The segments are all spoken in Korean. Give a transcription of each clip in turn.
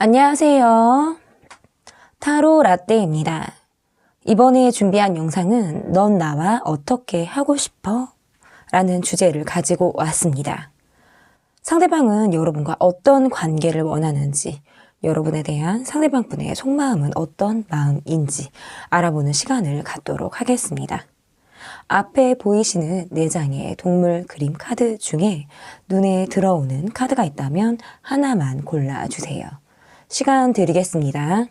안녕하세요. 타로 라떼입니다. 이번에 준비한 영상은 넌 나와 어떻게 하고 싶어? 라는 주제를 가지고 왔습니다. 상대방은 여러분과 어떤 관계를 원하는지, 여러분에 대한 상대방분의 속마음은 어떤 마음인지 알아보는 시간을 갖도록 하겠습니다. 앞에 보이시는 4장의 동물 그림 카드 중에 눈에 들어오는 카드가 있다면 하나만 골라주세요. 시간 드리겠습니다.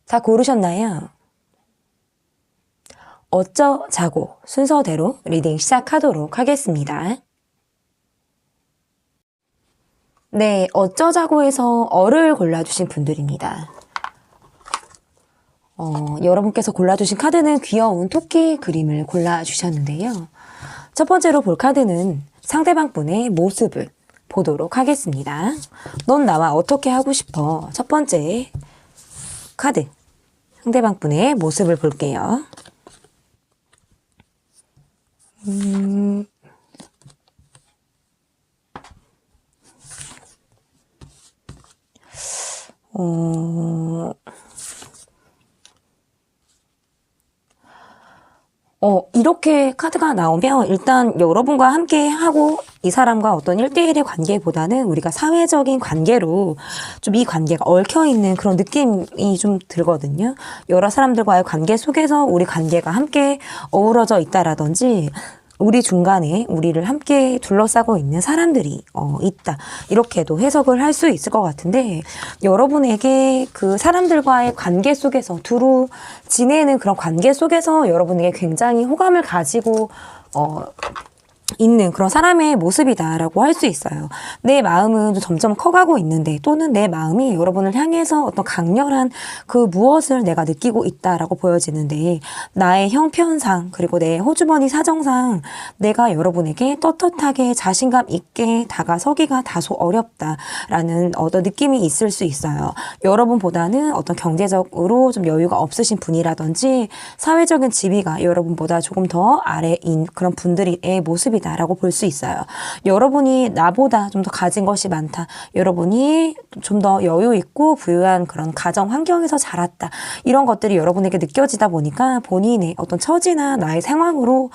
다 고르셨나요? 어쩌자고 순서대로 리딩 시작하도록 하겠습니다. 네, 어쩌자고에서 어를 골라주신 분들입니다. 여러분께서 골라주신 카드는 귀여운 토끼 그림을 골라주셨는데요. 첫 번째로 볼 카드는 상대방분의 모습을 보도록 하겠습니다. 넌 나와 어떻게 하고 싶어? 첫 번째 카드, 상대방분의 모습을 볼게요. 이렇게 카드가 나오면 일단 여러분과 함께 하고 이 사람과 어떤 1대1의 관계보다는 우리가 사회적인 관계로 좀 이 관계가 얽혀있는 그런 느낌이 좀 들거든요. 여러 사람들과의 관계 속에서 우리 관계가 함께 어우러져 있다라든지 우리 중간에 우리를 함께 둘러싸고 있는 사람들이 있다. 이렇게도 해석을 할 수 있을 것 같은데 여러분에게 그 사람들과의 관계 속에서 두루 지내는 그런 관계 속에서 여러분에게 굉장히 호감을 가지고 있는 그런 사람의 모습이다라고 할 수 있어요. 내 마음은 점점 커가고 있는데 또는 내 마음이 여러분을 향해서 어떤 강렬한 그 무엇을 내가 느끼고 있다라고 보여지는데 나의 형편상 그리고 내 호주머니 사정상 내가 여러분에게 떳떳하게 자신감 있게 다가서기가 다소 어렵다라는 어떤 느낌이 있을 수 있어요. 여러분보다는 어떤 경제적으로 좀 여유가 없으신 분이라든지 사회적인 지위가 여러분보다 조금 더 아래인 그런 분들의 모습이 라고 볼 수 있어요. 여러분이 나보다 좀 더 가진 것이 많다. 여러분이 좀 더 여유 있고 부유한 그런 가정 환경에서 자랐다. 이런 것들이 여러분에게 느껴지다 보니까 본인의 어떤 처지나 나의 상황으로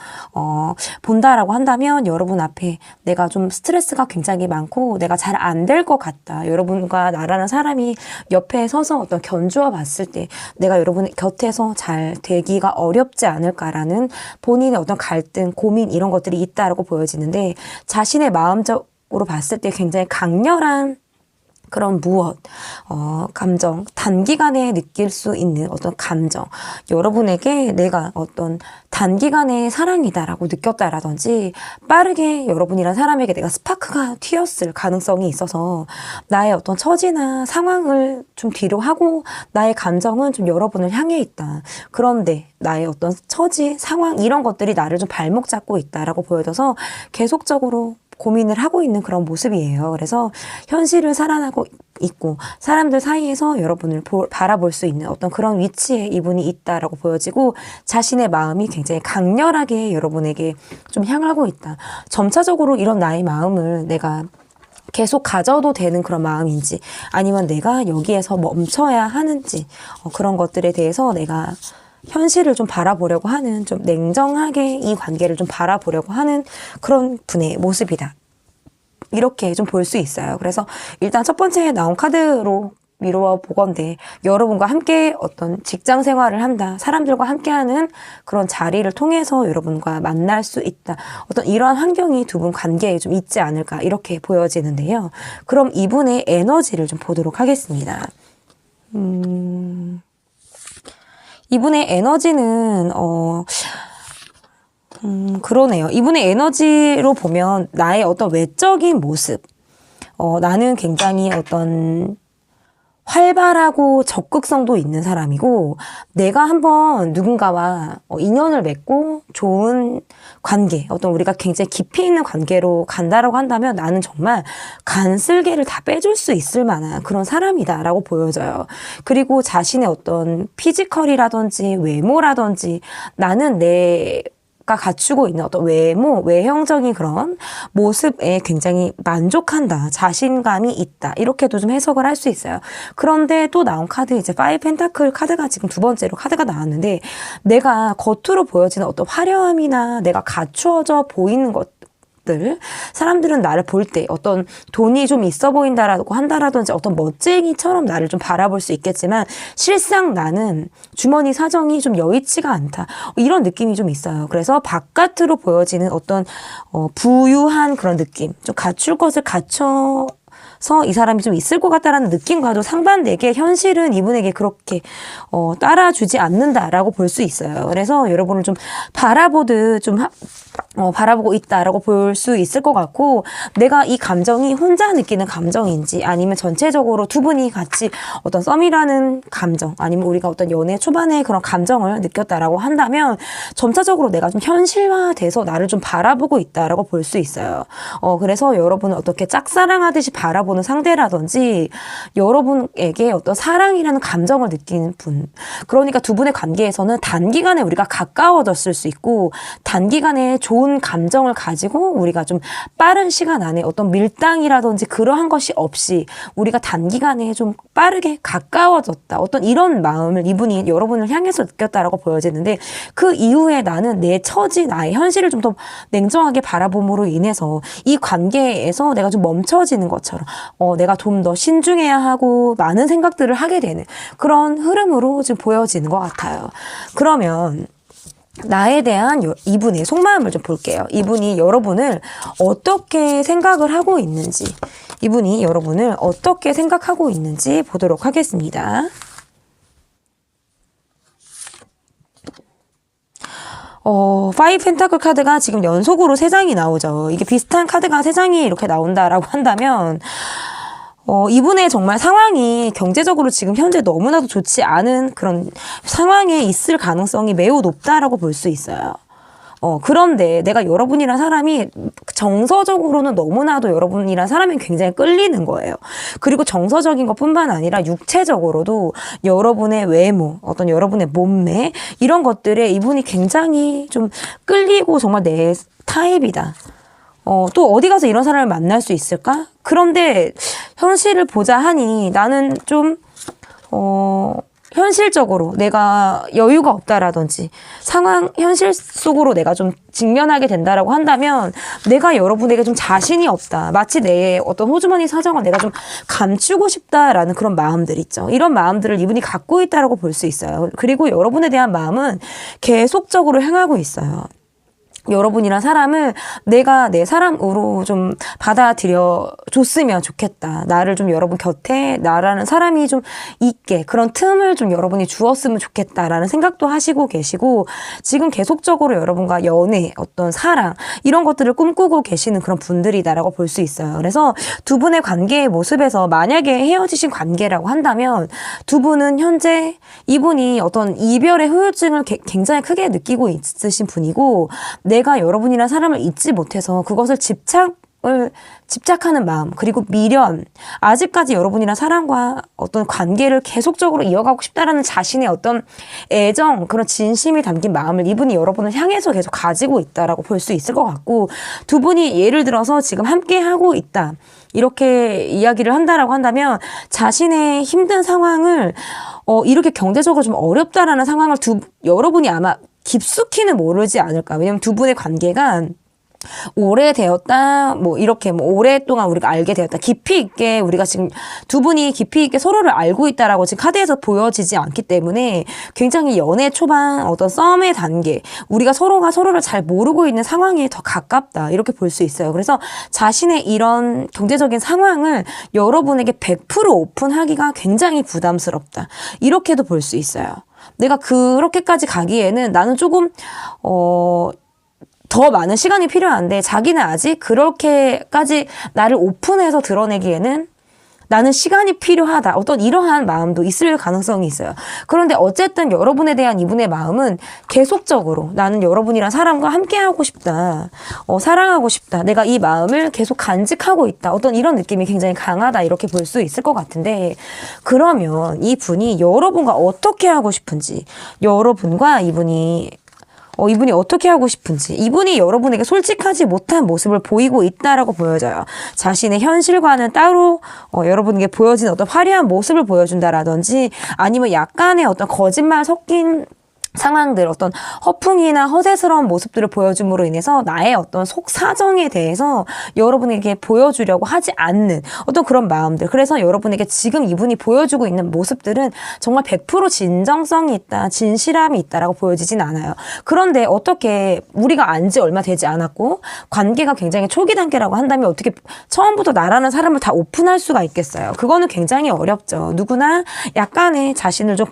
본다라고 한다면 여러분 앞에 내가 좀 스트레스가 굉장히 많고 내가 잘 안 될 것 같다. 여러분과 나라는 사람이 옆에 서서 어떤 견주어 봤을 때 내가 여러분 곁에서 잘 되기가 어렵지 않을까라는 본인의 어떤 갈등, 고민 이런 것들이 있다라고 보여지는데 자신의 마음적으로 봤을 때 굉장히 강렬한 그런 감정, 단기간에 느낄 수 있는 어떤 감정, 여러분에게 내가 어떤 단기간의 사랑이다라고 느꼈다라든지 빠르게 여러분이란 사람에게 내가 스파크가 튀었을 가능성이 있어서 나의 어떤 처지나 상황을 좀 뒤로 하고 나의 감정은 좀 여러분을 향해 있다. 그런데 나의 어떤 처지, 상황 이런 것들이 나를 좀 발목 잡고 있다라고 보여져서 계속적으로 고민을 하고 있는 그런 모습이에요. 그래서 현실을 살아나고 있고 사람들 사이에서 여러분을 바라볼 수 있는 어떤 그런 위치에 이분이 있다라고 보여지고 자신의 마음이 굉장히 강렬하게 여러분에게 좀 향하고 있다. 점차적으로 이런 나의 마음을 내가 계속 가져도 되는 그런 마음인지 아니면 내가 여기에서 멈춰야 하는지 그런 것들에 대해서 내가 현실을 좀 바라보려고 하는 좀 냉정하게 이 관계를 좀 바라보려고 하는 그런 분의 모습이다. 이렇게 좀 볼 수 있어요. 그래서 일단 첫 번째 나온 카드로 미루어 보건대 여러분과 함께 어떤 직장 생활을 한다. 사람들과 함께하는 그런 자리를 통해서 여러분과 만날 수 있다. 어떤 이러한 환경이 두 분 관계에 좀 있지 않을까 이렇게 보여지는데요. 그럼 이분의 에너지를 좀 보도록 하겠습니다. 이분의 에너지는 그러네요. 이분의 에너지로 보면 나의 어떤 외적인 모습 나는 굉장히 어떤 활발하고 적극성도 있는 사람이고 내가 한번 누군가와 인연을 맺고 좋은 관계, 어떤 우리가 굉장히 깊이 있는 관계로 간다라고 한다면 나는 정말 간슬개를 다 빼줄 수 있을 만한 그런 사람이다라고 보여져요. 그리고 자신의 어떤 피지컬이라든지 외모라든지 나는 내 가 갖추고 있는 어떤 외모, 외형적인 그런 모습에 굉장히 만족한다. 자신감이 있다. 이렇게도 좀 해석을 할 수 있어요. 그런데 또 나온 카드, 이제 파이브 펜타클 카드가 지금 두 번째로 카드가 나왔는데, 내가 겉으로 보여지는 어떤 화려함이나 내가 갖추어져 보이는 것, 사람들은 나를 볼 때 어떤 돈이 좀 있어 보인다라고 한다라든지 어떤 멋쟁이처럼 나를 좀 바라볼 수 있겠지만, 실상 나는 주머니 사정이 좀 여의치가 않다. 이런 느낌이 좀 있어요. 그래서 바깥으로 보여지는 어떤 부유한 그런 느낌, 좀 갖출 것을 갖춰서 이 사람이 좀 있을 것 같다라는 느낌과도 상반되게 현실은 이분에게 그렇게 따라주지 않는다라고 볼 수 있어요. 그래서 여러분을 좀 바라보듯 좀 바라보고 있다라고 볼 수 있을 것 같고, 내가 이 감정이 혼자 느끼는 감정인지 아니면 전체적으로 두 분이 같이 어떤 썸이라는 감정, 아니면 우리가 어떤 연애 초반에 그런 감정을 느꼈다라고 한다면 점차적으로 내가 좀 현실화돼서 나를 좀 바라보고 있다라고 볼 수 있어요. 그래서 여러분은 어떻게 짝사랑하듯이 바라보는 상대라든지 여러분에게 어떤 사랑이라는 감정을 느끼는 분, 그러니까 두 분의 관계에서는 단기간에 우리가 가까워졌을 수 있고, 단기간에 좋은 감정을 가지고 우리가 좀 빠른 시간 안에 어떤 밀당이라든지 그러한 것이 없이 우리가 단기간에 좀 빠르게 가까워졌다. 어떤 이런 마음을 이분이 여러분을 향해서 느꼈다라고 보여지는데, 그 이후에 나는 내 처지, 나의 현실을 좀 더 냉정하게 바라봄으로 인해서 이 관계에서 내가 좀 멈춰지는 것처럼 내가 좀 더 신중해야 하고 많은 생각들을 하게 되는 그런 흐름으로 지금 보여지는 것 같아요. 그러면 나에 대한 이분의 속마음을 좀 볼게요. 이분이 여러분을 어떻게 생각을 하고 있는지, 이분이 여러분을 어떻게 생각하고 있는지 보도록 하겠습니다. 파이브 펜타클 카드가 지금 연속으로 3장이 나오죠. 이게 비슷한 카드가 3장이 이렇게 나온다라고 한다면, 이분의 정말 상황이 경제적으로 지금 현재 너무나도 좋지 않은 그런 상황에 있을 가능성이 매우 높다라고 볼 수 있어요. 그런데 내가 여러분이란 사람이 정서적으로는 너무나도 여러분이란 사람이 굉장히 끌리는 거예요. 그리고 정서적인 것뿐만 아니라 육체적으로도 여러분의 외모, 어떤 여러분의 몸매, 이런 것들에 이분이 굉장히 좀 끌리고 정말 내 타입이다. 또 어디 가서 이런 사람을 만날 수 있을까? 그런데 현실을 보자 하니 나는 좀 현실적으로 내가 여유가 없다라든지 현실 속으로 내가 좀 직면하게 된다라고 한다면 내가 여러분에게 좀 자신이 없다. 마치 내 어떤 호주머니 사정을 내가 좀 감추고 싶다라는 그런 마음들 있죠. 이런 마음들을 이분이 갖고 있다라고 볼 수 있어요. 그리고 여러분에 대한 마음은 계속적으로 향하고 있어요. 여러분이란 사람을 내가 내 사람으로 좀 받아들여 줬으면 좋겠다. 나를 좀 여러분 곁에 나라는 사람이 좀 있게 그런 틈을 좀 여러분이 주었으면 좋겠다라는 생각도 하시고 계시고, 지금 계속적으로 여러분과 연애, 어떤 사랑 이런 것들을 꿈꾸고 계시는 그런 분들이다라고 볼 수 있어요. 그래서 두 분의 관계의 모습에서 만약에 헤어지신 관계라고 한다면 두 분은 현재 이분이 어떤 이별의 후유증을 굉장히 크게 느끼고 있으신 분이고, 내가 여러분이란 사람을 잊지 못해서 그것을 집착하는 마음, 그리고 미련, 아직까지 여러분이란 사람과 어떤 관계를 계속적으로 이어가고 싶다라는 자신의 어떤 애정, 그런 진심이 담긴 마음을 이분이 여러분을 향해서 계속 가지고 있다라고 볼 수 있을 것 같고, 두 분이 예를 들어서 지금 함께 하고 있다, 이렇게 이야기를 한다라고 한다면 자신의 힘든 상황을 이렇게 경제적으로 좀 어렵다라는 상황을 여러분이 아마 깊숙이는 모르지 않을까. 왜냐면 두 분의 관계가 오래되었다, 이렇게 오랫동안 우리가 알게 되었다, 깊이 있게 우리가 지금 두 분이 깊이 있게 서로를 알고 있다라고 지금 카드에서 보여지지 않기 때문에 굉장히 연애 초반 어떤 썸의 단계, 우리가 서로가 서로를 잘 모르고 있는 상황에 더 가깝다, 이렇게 볼 수 있어요. 그래서 자신의 이런 경제적인 상황을 여러분에게 100% 오픈하기가 굉장히 부담스럽다, 이렇게도 볼 수 있어요. 내가 그렇게까지 가기에는 나는 조금 더 많은 시간이 필요한데, 자기는 아직 그렇게까지 나를 오픈해서 드러내기에는 나는 시간이 필요하다, 어떤 이러한 마음도 있을 가능성이 있어요. 그런데 어쨌든 여러분에 대한 이분의 마음은 계속적으로 나는 여러분이란 사람과 함께하고 싶다, 사랑하고 싶다, 내가 이 마음을 계속 간직하고 있다, 어떤 이런 느낌이 굉장히 강하다, 이렇게 볼 수 있을 것 같은데, 그러면 이 분이 여러분과 어떻게 하고 싶은지, 여러분과 이분이 이분이 어떻게 하고 싶은지, 이분이 여러분에게 솔직하지 못한 모습을 보이고 있다라고 보여져요. 자신의 현실과는 따로 여러분에게 보여진 어떤 화려한 모습을 보여준다라든지 아니면 약간의 어떤 거짓말 섞인 상황들, 어떤 허풍이나 허세스러운 모습들을 보여줌으로 인해서 나의 어떤 속 사정에 대해서 여러분에게 보여주려고 하지 않는 어떤 그런 마음들. 그래서 여러분에게 지금 이분이 보여주고 있는 모습들은 정말 100% 진정성이 있다, 진실함이 있다라고 보여지진 않아요. 그런데 어떻게 우리가 안 지 얼마 되지 않았고 관계가 굉장히 초기 단계라고 한다면 어떻게 처음부터 나라는 사람을 다 오픈할 수가 있겠어요? 그거는 굉장히 어렵죠. 누구나 약간의 자신을 좀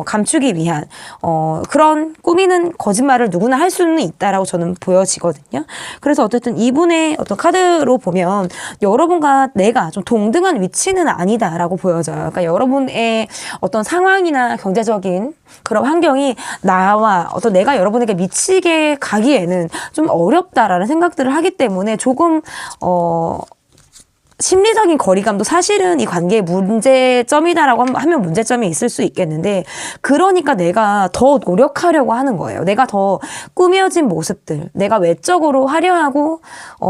감추기 위한 그런 꾸미는 거짓말을 누구나 할 수는 있다라고 저는 보여지거든요. 그래서 어쨌든 이분의 어떤 카드로 보면 여러분과 내가 좀 동등한 위치는 아니다라고 보여져요. 그러니까 여러분의 어떤 상황이나 경제적인 그런 환경이 나와 어떤 내가 여러분에게 미치게 가기에는 좀 어렵다라는 생각들을 하기 때문에 조금 심리적인 거리감도 사실은 이 관계의 문제점이다라고 하면 문제점이 있을 수 있겠는데, 그러니까 내가 더 노력하려고 하는 거예요. 내가 더 꾸며진 모습들, 내가 외적으로 화려하고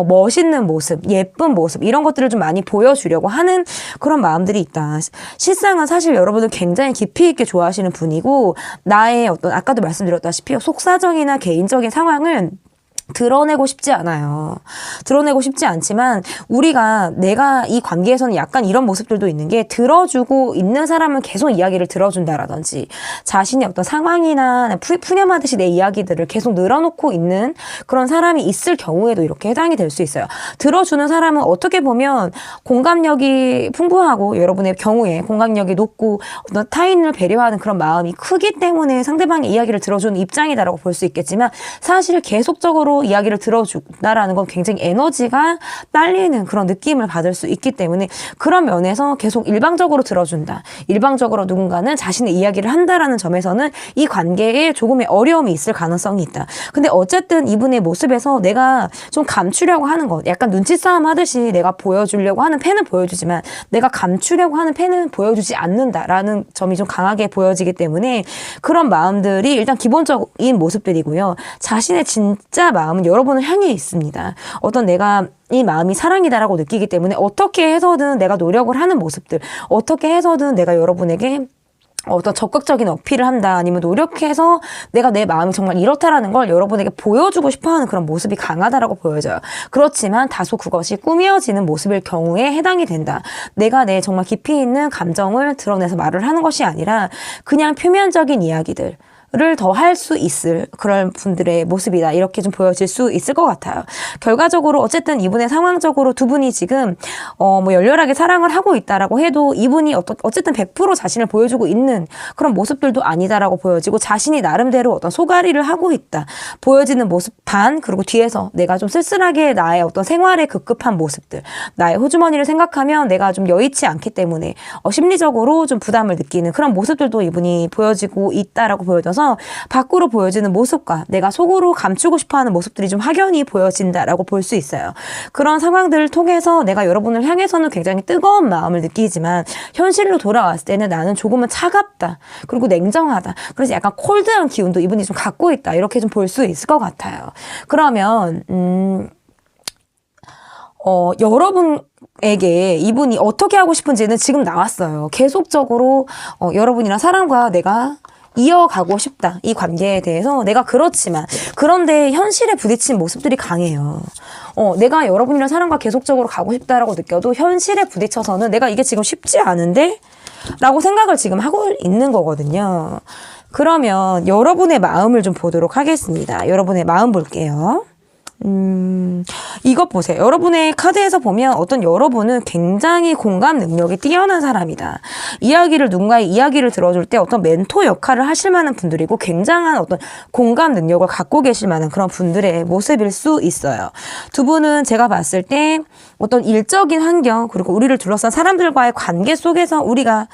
멋있는 모습, 예쁜 모습, 이런 것들을 좀 많이 보여주려고 하는 그런 마음들이 있다. 실상은 사실 여러분은 굉장히 깊이 있게 좋아하시는 분이고, 나의 어떤 아까도 말씀드렸다시피 속사정이나 개인적인 상황은 드러내고 싶지 않아요. 드러내고 싶지 않지만 내가 이 관계에서는 약간 이런 모습들도 있는 게, 들어주고 있는 사람은 계속 이야기를 들어준다라든지 자신의 어떤 상황이나 푸념하듯이 내 이야기들을 계속 늘어놓고 있는 그런 사람이 있을 경우에도 이렇게 해당이 될 수 있어요. 들어주는 사람은 어떻게 보면 공감력이 풍부하고 여러분의 경우에 공감력이 높고 어떤 타인을 배려하는 그런 마음이 크기 때문에 상대방의 이야기를 들어주는 입장이다라고 볼 수 있겠지만, 사실 계속적으로 이야기를 들어준다라는 건 굉장히 에너지가 딸리는 그런 느낌을 받을 수 있기 때문에, 그런 면에서 계속 일방적으로 들어준다, 일방적으로 누군가는 자신의 이야기를 한다라는 점에서는 이 관계에 조금의 어려움이 있을 가능성이 있다. 근데 어쨌든 이분의 모습에서 내가 좀 감추려고 하는 것, 약간 눈치 싸움 하듯이 내가 보여주려고 하는 펜은 보여주지만 내가 감추려고 하는 펜은 보여주지 않는다라는 점이 좀 강하게 보여지기 때문에, 그런 마음들이 일단 기본적인 모습들이고요. 자신의 진짜 마음은 여러분을 향해 있습니다. 어떤 내가 이 마음이 사랑이다라고 느끼기 때문에 어떻게 해서든 내가 노력을 하는 모습들, 어떻게 해서든 내가 여러분에게 어떤 적극적인 어필을 한다, 아니면 노력해서 내가 내 마음이 정말 이렇다라는 걸 여러분에게 보여주고 싶어하는 그런 모습이 강하다라고 보여져요. 그렇지만 다소 그것이 꾸며지는 모습일 경우에 해당이 된다. 내가 내 정말 깊이 있는 감정을 드러내서 말을 하는 것이 아니라 그냥 표면적인 이야기들 를 더 할 수 있을 그런 분들의 모습이다, 이렇게 좀 보여질 수 있을 것 같아요. 결과적으로 어쨌든 이분의 상황적으로 두 분이 지금 열렬하게 사랑을 하고 있다라고 해도 이분이 어쨌든 100% 자신을 보여주고 있는 그런 모습들도 아니다라고 보여지고, 자신이 나름대로 어떤 소가리를 하고 있다 보여지는 모습 반, 그리고 뒤에서 내가 좀 쓸쓸하게 나의 어떤 생활에 급급한 모습들, 나의 호주머니를 생각하면 내가 좀 여의치 않기 때문에 심리적으로 좀 부담을 느끼는 그런 모습들도 이분이 보여지고 있다라고 보여져서, 밖으로 보여지는 모습과 내가 속으로 감추고 싶어하는 모습들이 좀 확연히 보여진다라고 볼 수 있어요. 그런 상황들을 통해서 내가 여러분을 향해서는 굉장히 뜨거운 마음을 느끼지만, 현실로 돌아왔을 때는 나는 조금은 차갑다, 그리고 냉정하다, 그래서 약간 콜드한 기운도 이분이 좀 갖고 있다, 이렇게 좀 볼 수 있을 것 같아요. 그러면 여러분에게 이분이 어떻게 하고 싶은지는 지금 나왔어요. 계속적으로 여러분이랑 사랑과 내가 이어가고 싶다, 이 관계에 대해서 내가 그렇지만, 그런데 현실에 부딪힌 모습들이 강해요. 내가 여러분이랑 사랑과 계속적으로 가고 싶다라고 느껴도 현실에 부딪혀서는 내가 이게 지금 쉽지 않은데? 라고 생각을 지금 하고 있는 거거든요. 그러면 여러분의 마음을 좀 보도록 하겠습니다. 여러분의 마음 볼게요. 이것 보세요. 여러분의 카드에서 보면 어떤 여러분은 굉장히 공감 능력이 뛰어난 사람이다. 누군가의 이야기를 들어줄 때 어떤 멘토 역할을 하실 만한 분들이고, 굉장한 어떤 공감 능력을 갖고 계실 만한 그런 분들의 모습일 수 있어요. 두 분은 제가 봤을 때 어떤 일적인 환경, 그리고 우리를 둘러싼 사람들과의 관계 속에서 우리가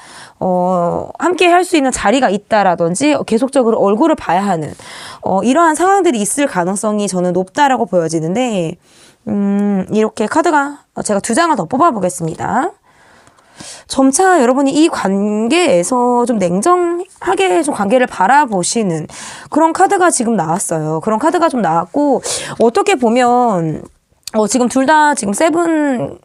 함께 할 수 있는 자리가 있다라든지 계속적으로 얼굴을 봐야 하는 이러한 상황들이 있을 가능성이 저는 높다라고 보여지는데, 이렇게 카드가 제가 두 장을 더 뽑아보겠습니다. 점차 여러분이 이 관계에서 좀 냉정하게 좀 관계를 바라보시는 그런 카드가 지금 나왔어요. 그런 카드가 좀 나왔고, 어떻게 보면 지금 둘 다 지금 세븐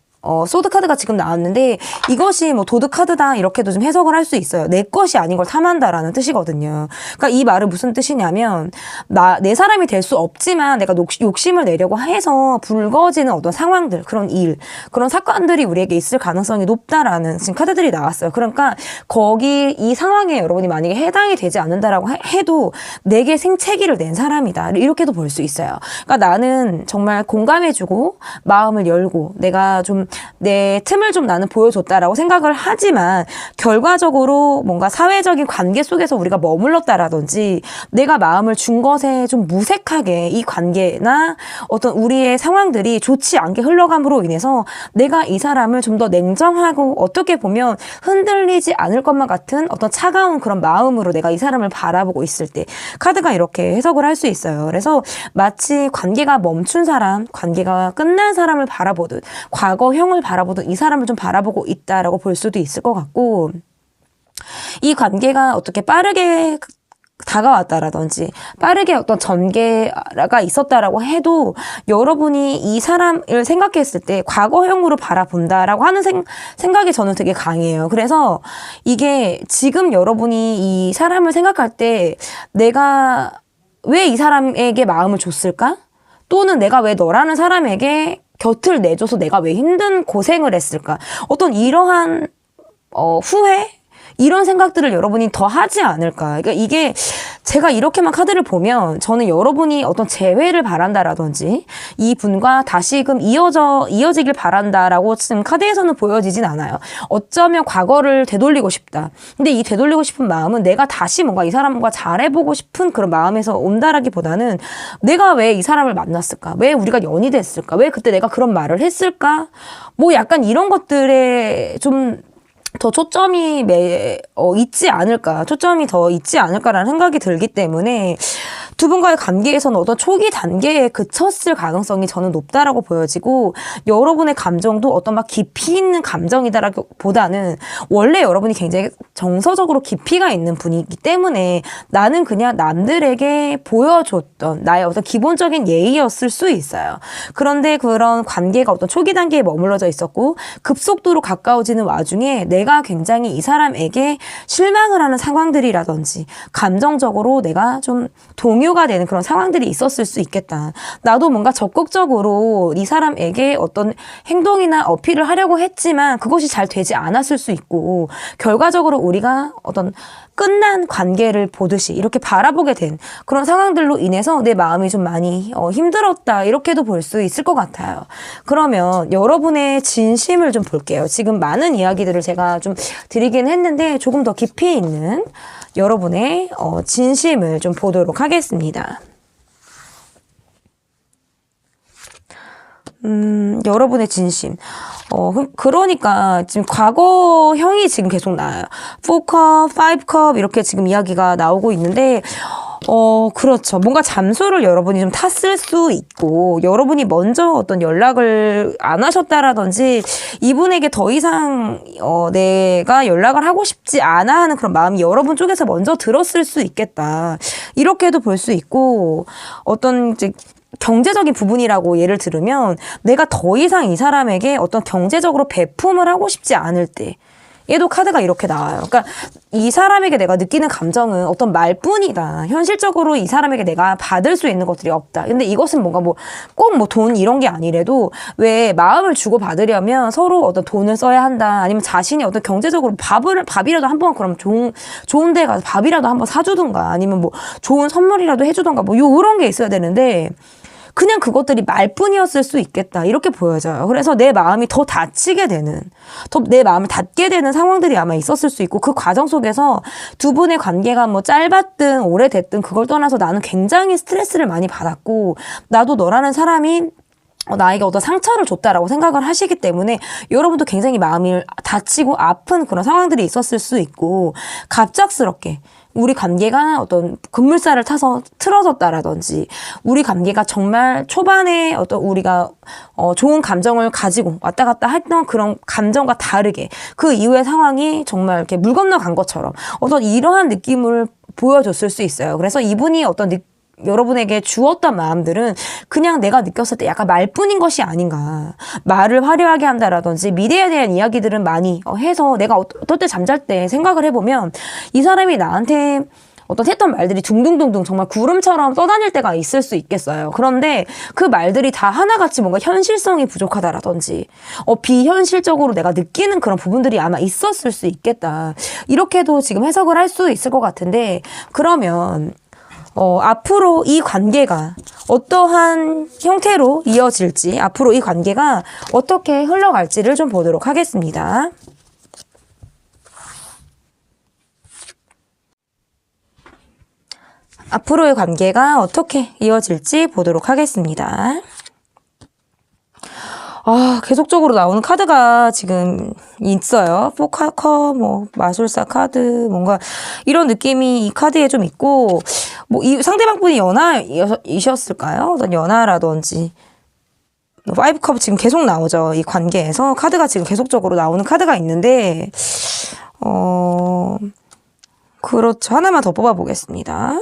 소드 카드가 지금 나왔는데, 이것이 뭐 도드 카드다 이렇게도 좀 해석을 할 수 있어요. 내 것이 아닌 걸 탐한다라는 뜻이거든요. 그러니까 이 말은 무슨 뜻이냐면, 내 사람이 될 수 없지만 내가 욕심을 내려고 해서 불거지는 어떤 상황들, 그런 일, 그런 사건들이 우리에게 있을 가능성이 높다라는 지금 카드들이 나왔어요. 그러니까 이 상황에 여러분이 만약에 해당이 되지 않는다라고 해도 내게 생채기를 낸 사람이다, 이렇게도 볼 수 있어요. 그러니까 나는 정말 공감해주고 마음을 열고 내가 좀 내 틈을 좀 나는 보여줬다라고 생각을 하지만, 결과적으로 뭔가 사회적인 관계 속에서 우리가 머물렀다라든지 내가 마음을 준 것에 좀 무색하게 이 관계나 어떤 우리의 상황들이 좋지 않게 흘러감으로 인해서 내가 이 사람을 좀 더 냉정하고 어떻게 보면 흔들리지 않을 것만 같은 어떤 차가운 그런 마음으로 내가 이 사람을 바라보고 있을 때 카드가 이렇게 해석을 할 수 있어요. 그래서 마치 관계가 멈춘 사람, 관계가 끝난 사람을 바라보듯, 과거형을 바라보듯 이 사람을 좀 바라보고 있다라고 볼 수도 있을 것 같고, 이 관계가 어떻게 빠르게 다가왔다라든지 빠르게 어떤 전개가 있었다라고 해도 여러분이 이 사람을 생각했을 때 과거형으로 바라본다라고 하는 생각이 저는 되게 강해요. 그래서 이게 지금 여러분이 이 사람을 생각할 때 내가 왜 이 사람에게 마음을 줬을까? 또는 내가 왜 너라는 사람에게 곁을 내줘서 내가 왜 힘든 고생을 했을까? 어떤 이러한 후회? 이런 생각들을 여러분이 더 하지 않을까. 그러니까 이게 제가 이렇게만 카드를 보면 저는 여러분이 어떤 재회를 바란다라든지 이 분과 다시금 이어지길 바란다라고 지금 카드에서는 보여지진 않아요. 어쩌면 과거를 되돌리고 싶다. 근데 이 되돌리고 싶은 마음은 내가 다시 뭔가 이 사람과 잘해보고 싶은 그런 마음에서 온다라기보다는 내가 왜 이 사람을 만났을까? 왜 우리가 연이 됐을까? 왜 그때 내가 그런 말을 했을까? 뭐 약간 이런 것들에 좀 더 초점이 있지 않을까, 초점이 더 있지 않을까라는 생각이 들기 때문에 두 분과의 관계에서는 어떤 초기 단계에 그쳤을 가능성이 저는 높다라고 보여지고, 여러분의 감정도 어떤 막 깊이 있는 감정이다라기보다는 원래 여러분이 굉장히 정서적으로 깊이가 있는 분이기 때문에 나는 그냥 남들에게 보여줬던 나의 어떤 기본적인 예의였을 수 있어요. 그런데 그런 관계가 어떤 초기 단계에 머물러져 있었고 급속도로 가까워지는 와중에 내가 굉장히 이 사람에게 실망을 하는 상황들이라든지 감정적으로 내가 좀 동요가 되는 그런 상황들이 있었을 수 있겠다. 나도 뭔가 적극적으로 이 사람에게 어떤 행동이나 어필을 하려고 했지만 그것이 잘 되지 않았을 수 있고, 결과적으로 우리가 어떤 끝난 관계를 보듯이 이렇게 바라보게 된 그런 상황들로 인해서 내 마음이 좀 많이 힘들었다, 이렇게도 볼 수 있을 것 같아요. 그러면 여러분의 진심을 좀 볼게요. 지금 많은 이야기들을 제가 좀 드리긴 했는데 조금 더 깊이 있는 여러분의 진심을 좀 보도록 하겠습니다. 여러분의 진심. 그러니까 지금 과거형이 지금 계속 나와요. 4컵, 5컵 이렇게 지금 이야기가 나오고 있는데, 그렇죠. 뭔가 잠수를 여러분이 좀 탔을 수 있고, 여러분이 먼저 어떤 연락을 안 하셨다라든지, 이분에게 더 이상, 내가 연락을 하고 싶지 않아 하는 그런 마음이 여러분 쪽에서 먼저 들었을 수 있겠다. 이렇게도 볼 수 있고, 어떤 이제, 경제적인 부분이라고 예를 들으면 내가 더 이상 이 사람에게 어떤 경제적으로 배품을 하고 싶지 않을 때, 얘도 카드가 이렇게 나와요. 그러니까 이 사람에게 내가 느끼는 감정은 어떤 말뿐이다. 현실적으로 이 사람에게 내가 받을 수 있는 것들이 없다. 근데 이것은 뭔가 꼭 돈 이런 게 아니래도, 왜 마음을 주고 받으려면 서로 어떤 돈을 써야 한다. 아니면 자신이 어떤 경제적으로 밥이라도 한번 그럼 좋은 데 가서 밥이라도 한번 사주든가, 아니면 뭐 좋은 선물이라도 해주든가, 뭐 요런 게 있어야 되는데, 그냥 그것들이 말뿐이었을 수 있겠다, 이렇게 보여져요. 그래서 내 마음이 더 다치게 되는, 더 내 마음을 닫게 되는 상황들이 아마 있었을 수 있고, 그 과정 속에서 두 분의 관계가 뭐 짧았든 오래됐든 그걸 떠나서 나는 굉장히 스트레스를 많이 받았고, 나도 너라는 사람이 나에게 어떤 상처를 줬다라고 생각을 하시기 때문에 여러분도 굉장히 마음이 다치고 아픈 그런 상황들이 있었을 수 있고, 갑작스럽게 우리 관계가 어떤 급물살을 타서 틀어졌다라든지, 우리 관계가 정말 초반에 어떤 우리가 좋은 감정을 가지고 왔다 갔다 했던 그런 감정과 다르게 그 이후의 상황이 정말 이렇게 물 건너간 것처럼 어떤 이러한 느낌을 보여줬을 수 있어요. 그래서 이분이 여러분에게 주었던 마음들은 그냥 내가 느꼈을 때 약간 말뿐인 것이 아닌가. 말을 화려하게 한다라든지 미래에 대한 이야기들은 많이 해서, 내가 어떨 때 잠잘 때 생각을 해보면 이 사람이 나한테 했던 말들이 둥둥둥둥 정말 구름처럼 떠다닐 때가 있을 수 있겠어요. 그런데 그 말들이 다 하나같이 뭔가 현실성이 부족하다라든지 비현실적으로 내가 느끼는 그런 부분들이 아마 있었을 수 있겠다. 이렇게도 지금 해석을 할 수 있을 것 같은데, 그러면 앞으로 이 관계가 어떠한 형태로 이어질지, 앞으로 이 관계가 어떻게 흘러갈지를 좀 보도록 하겠습니다. 앞으로의 관계가 어떻게 이어질지 보도록 하겠습니다. 계속적으로 나오는 카드가 지금 있어요. 포카커, 마술사 카드, 뭔가 이런 느낌이 이 카드에 좀 있고, 이 상대방분이 연하이셨을까요? 어떤 연하라든지. 파이브 컵 지금 계속 나오죠. 이 관계에서 카드가 지금 계속적으로 나오는 카드가 있는데, 그렇죠. 하나만 더 뽑아보겠습니다.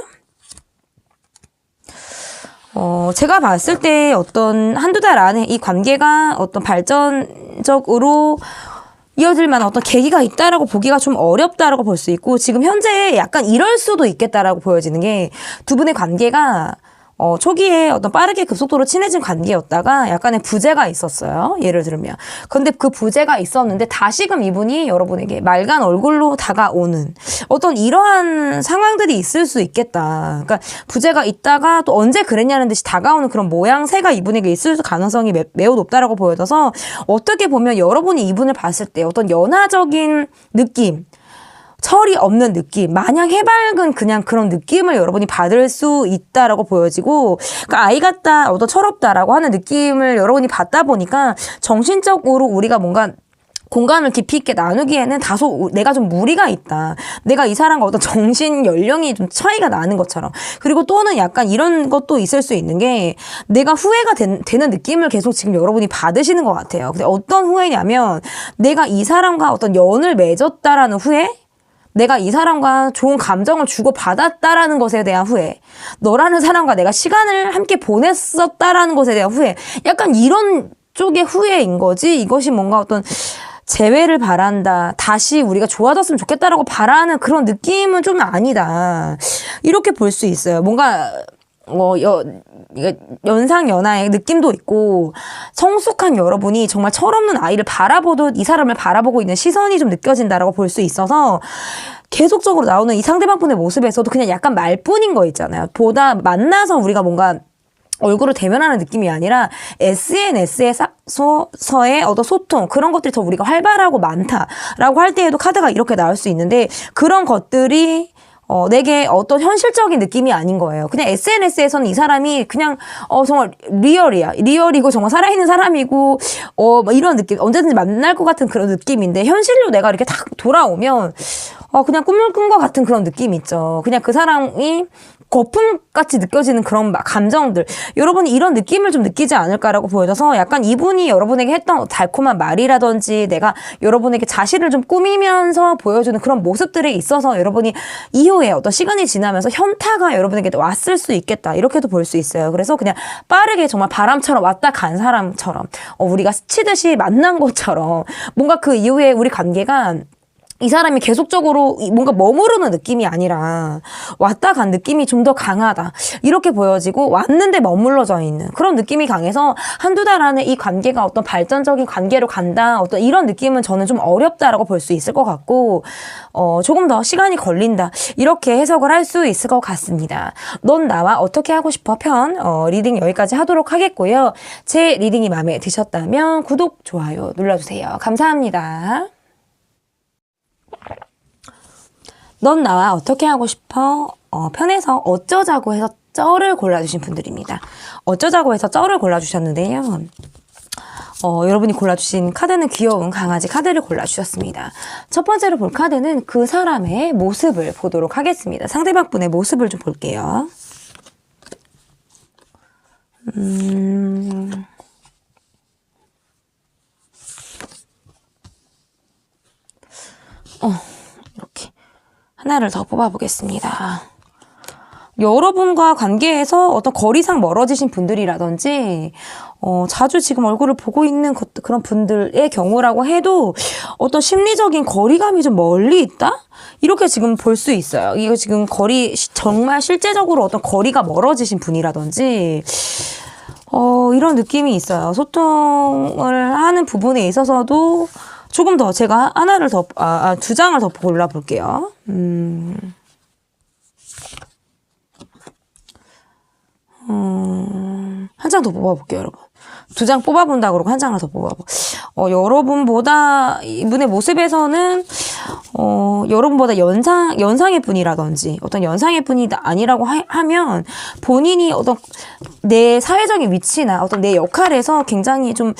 제가 봤을 때 한두 달 안에 이 관계가 어떤 발전적으로 이어질 만한 어떤 계기가 있다라고 보기가 좀 어렵다라고 볼 수 있고, 지금 현재 약간 이럴 수도 있겠다라고 보여지는 게, 두 분의 관계가 초기에 빠르게 급속도로 친해진 관계였다가 약간의 부재가 있었어요. 예를 들면. 근데 그 부재가 있었는데 다시금 이분이 여러분에게 맑은 얼굴로 다가오는 이러한 상황들이 있을 수 있겠다. 그러니까 부재가 있다가 또 언제 그랬냐는 듯이 다가오는 그런 모양새가 이분에게 있을 가능성이 매우 높다라고 보여져서, 어떻게 보면 여러분이 이분을 봤을 때 연하적인 느낌, 철이 없는 느낌, 마냥 해맑은 그냥 그런 느낌을 여러분이 받을 수 있다라고 보여지고, 그러니까 아이 같다, 철없다라고 하는 느낌을 여러분이 받다 보니까 정신적으로 우리가 뭔가 공감을 깊이 있게 나누기에는 다소 내가 좀 무리가 있다. 내가 이 사람과 정신 연령이 좀 차이가 나는 것처럼. 그리고 또는 약간 이런 것도 있을 수 있는 게, 내가 후회가 되는 느낌을 계속 지금 여러분이 받으시는 것 같아요. 근데 어떤 후회냐면, 내가 이 사람과 연을 맺었다라는 후회? 내가 이 사람과 좋은 감정을 주고받았다라는 것에 대한 후회, 너라는 사람과 내가 시간을 함께 보냈었다라는 것에 대한 후회, 약간 이런 쪽의 후회인 거지, 이것이 뭔가 재회를 바란다, 다시 우리가 좋아졌으면 좋겠다라고 바라는 그런 느낌은 좀 아니다, 이렇게 볼 수 있어요. 뭔가 연상연하의 느낌도 있고, 성숙한 여러분이 정말 철없는 아이를 바라보듯 이 사람을 바라보고 있는 시선이 좀 느껴진다라고 볼 수 있어서, 계속적으로 나오는 이 상대방분의 모습에서도 그냥 약간 말뿐인 거 있잖아요. 보다 만나서 우리가 뭔가 얼굴을 대면하는 느낌이 아니라 SNS에서의 소통, 그런 것들이 더 우리가 활발하고 많다라고 할 때에도 카드가 이렇게 나올 수 있는데, 그런 것들이 내게 현실적인 느낌이 아닌 거예요. 그냥 SNS에서는 이 사람이 그냥 정말 리얼이고 정말 살아있는 사람이고 이런 느낌, 언제든지 만날 것 같은 그런 느낌인데, 현실로 내가 이렇게 딱 돌아오면 그냥 꿈을 꾼 것 같은 그런 느낌 있죠. 그냥 그 사람이 거품같이 느껴지는 그런 감정들, 여러분이 이런 느낌을 좀 느끼지 않을까라고 보여져서, 약간 이분이 여러분에게 했던 달콤한 말이라든지, 내가 여러분에게 자신을 좀 꾸미면서 보여주는 그런 모습들에 있어서 여러분이 이후에 시간이 지나면서 현타가 여러분에게 왔을 수 있겠다, 이렇게도 볼 수 있어요. 그래서 그냥 빠르게 정말 바람처럼 왔다 간 사람처럼, 우리가 스치듯이 만난 것처럼, 뭔가 그 이후에 우리 관계가 이 사람이 계속적으로 뭔가 머무르는 느낌이 아니라 왔다 간 느낌이 좀 더 강하다, 이렇게 보여지고, 왔는데 머물러져 있는 그런 느낌이 강해서 한두 달 안에 이 관계가 발전적인 관계로 간다, 이런 느낌은 저는 좀 어렵다라고 볼 수 있을 것 같고, 조금 더 시간이 걸린다, 이렇게 해석을 할 수 있을 것 같습니다. 넌 나와 어떻게 하고 싶어 편 리딩 여기까지 하도록 하겠고요. 제 리딩이 마음에 드셨다면 구독, 좋아요 눌러주세요. 감사합니다. 넌 나와 어떻게 하고 싶어? 편에서 어쩌자고 쩌를 골라주신 분들입니다. 어쩌자고 해서 쩌를 골라주셨는데요. 여러분이 골라주신 카드는 귀여운 강아지 카드를 골라주셨습니다. 첫 번째로 볼 카드는 그 사람의 모습을 보도록 하겠습니다. 상대방 분의 모습을 좀 볼게요. 이렇게 하나를 더 뽑아보겠습니다. 여러분과 관계에서 어떤 거리상 멀어지신 분들이라든지 자주 지금 얼굴을 보고 있는 그런 분들의 경우라고 해도 어떤 심리적인 거리감이 좀 멀리 있다? 이렇게 지금 볼 수 있어요. 이거 지금 정말 실제적으로 어떤 거리가 멀어지신 분이라든지 이런 느낌이 있어요. 소통을 하는 부분에 있어서도 조금 더 제가 하나를 더, 두 장을 더 골라볼게요. 한 장 더 뽑아볼게요, 여러분. 두 장 뽑아본다 그러고 한 장을 더 뽑아보. 여러분보다 이분의 모습에서는 여러분보다 연상의 분이라든지 어떤 연상의 분이 아니라고 하면 본인이 어떤 내 사회적인 위치나 어떤 내 역할에서 굉장히 좀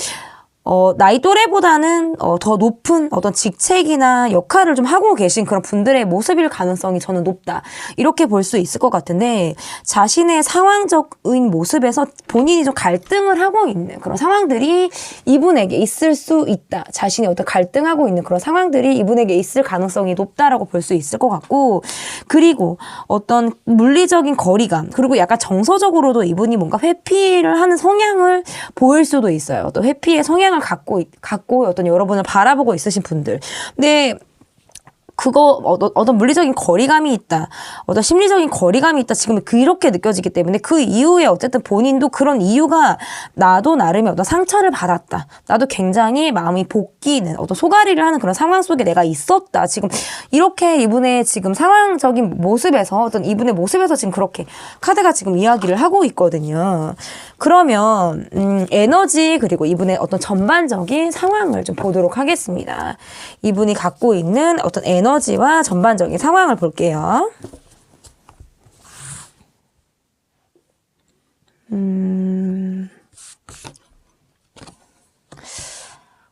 나이 또래보다는 더 높은 어떤 직책이나 역할을 좀 하고 계신 그런 분들의 모습일 가능성이 저는 높다. 이렇게 볼 수 있을 것 같은데 자신의 상황적인 모습에서 본인이 좀 갈등을 하고 있는 그런 상황들이 이분에게 있을 수 있다. 자신이 어떤 갈등하고 있는 그런 상황들이 이분에게 있을 가능성이 높다라고 볼 수 있을 것 같고 그리고 어떤 물리적인 거리감 그리고 약간 정서적으로도 이분이 뭔가 회피를 하는 성향을 보일 수도 있어요. 어떤 회피의 성향을 갖고 어떤 여러분을 바라보고 있으신 분들. 근데 어떤 물리적인 거리감이 있다. 어떤 심리적인 거리감이 있다. 지금 그렇게 느껴지기 때문에 그 이후에 어쨌든 본인도 그런 이유가 나도 나름의 어떤 상처를 받았다. 나도 굉장히 마음이 볶이는 어떤 소가리를 하는 그런 상황 속에 내가 있었다. 지금 이렇게 이분의 지금 상황적인 모습에서 어떤 이분의 모습에서 지금 그렇게 카드가 지금 이야기를 하고 있거든요. 그러면 에너지 그리고 이분의 어떤 전반적인 상황을 좀 보도록 하겠습니다. 이분이 갖고 있는 어떤 에너지와 전반적인 상황을 볼게요.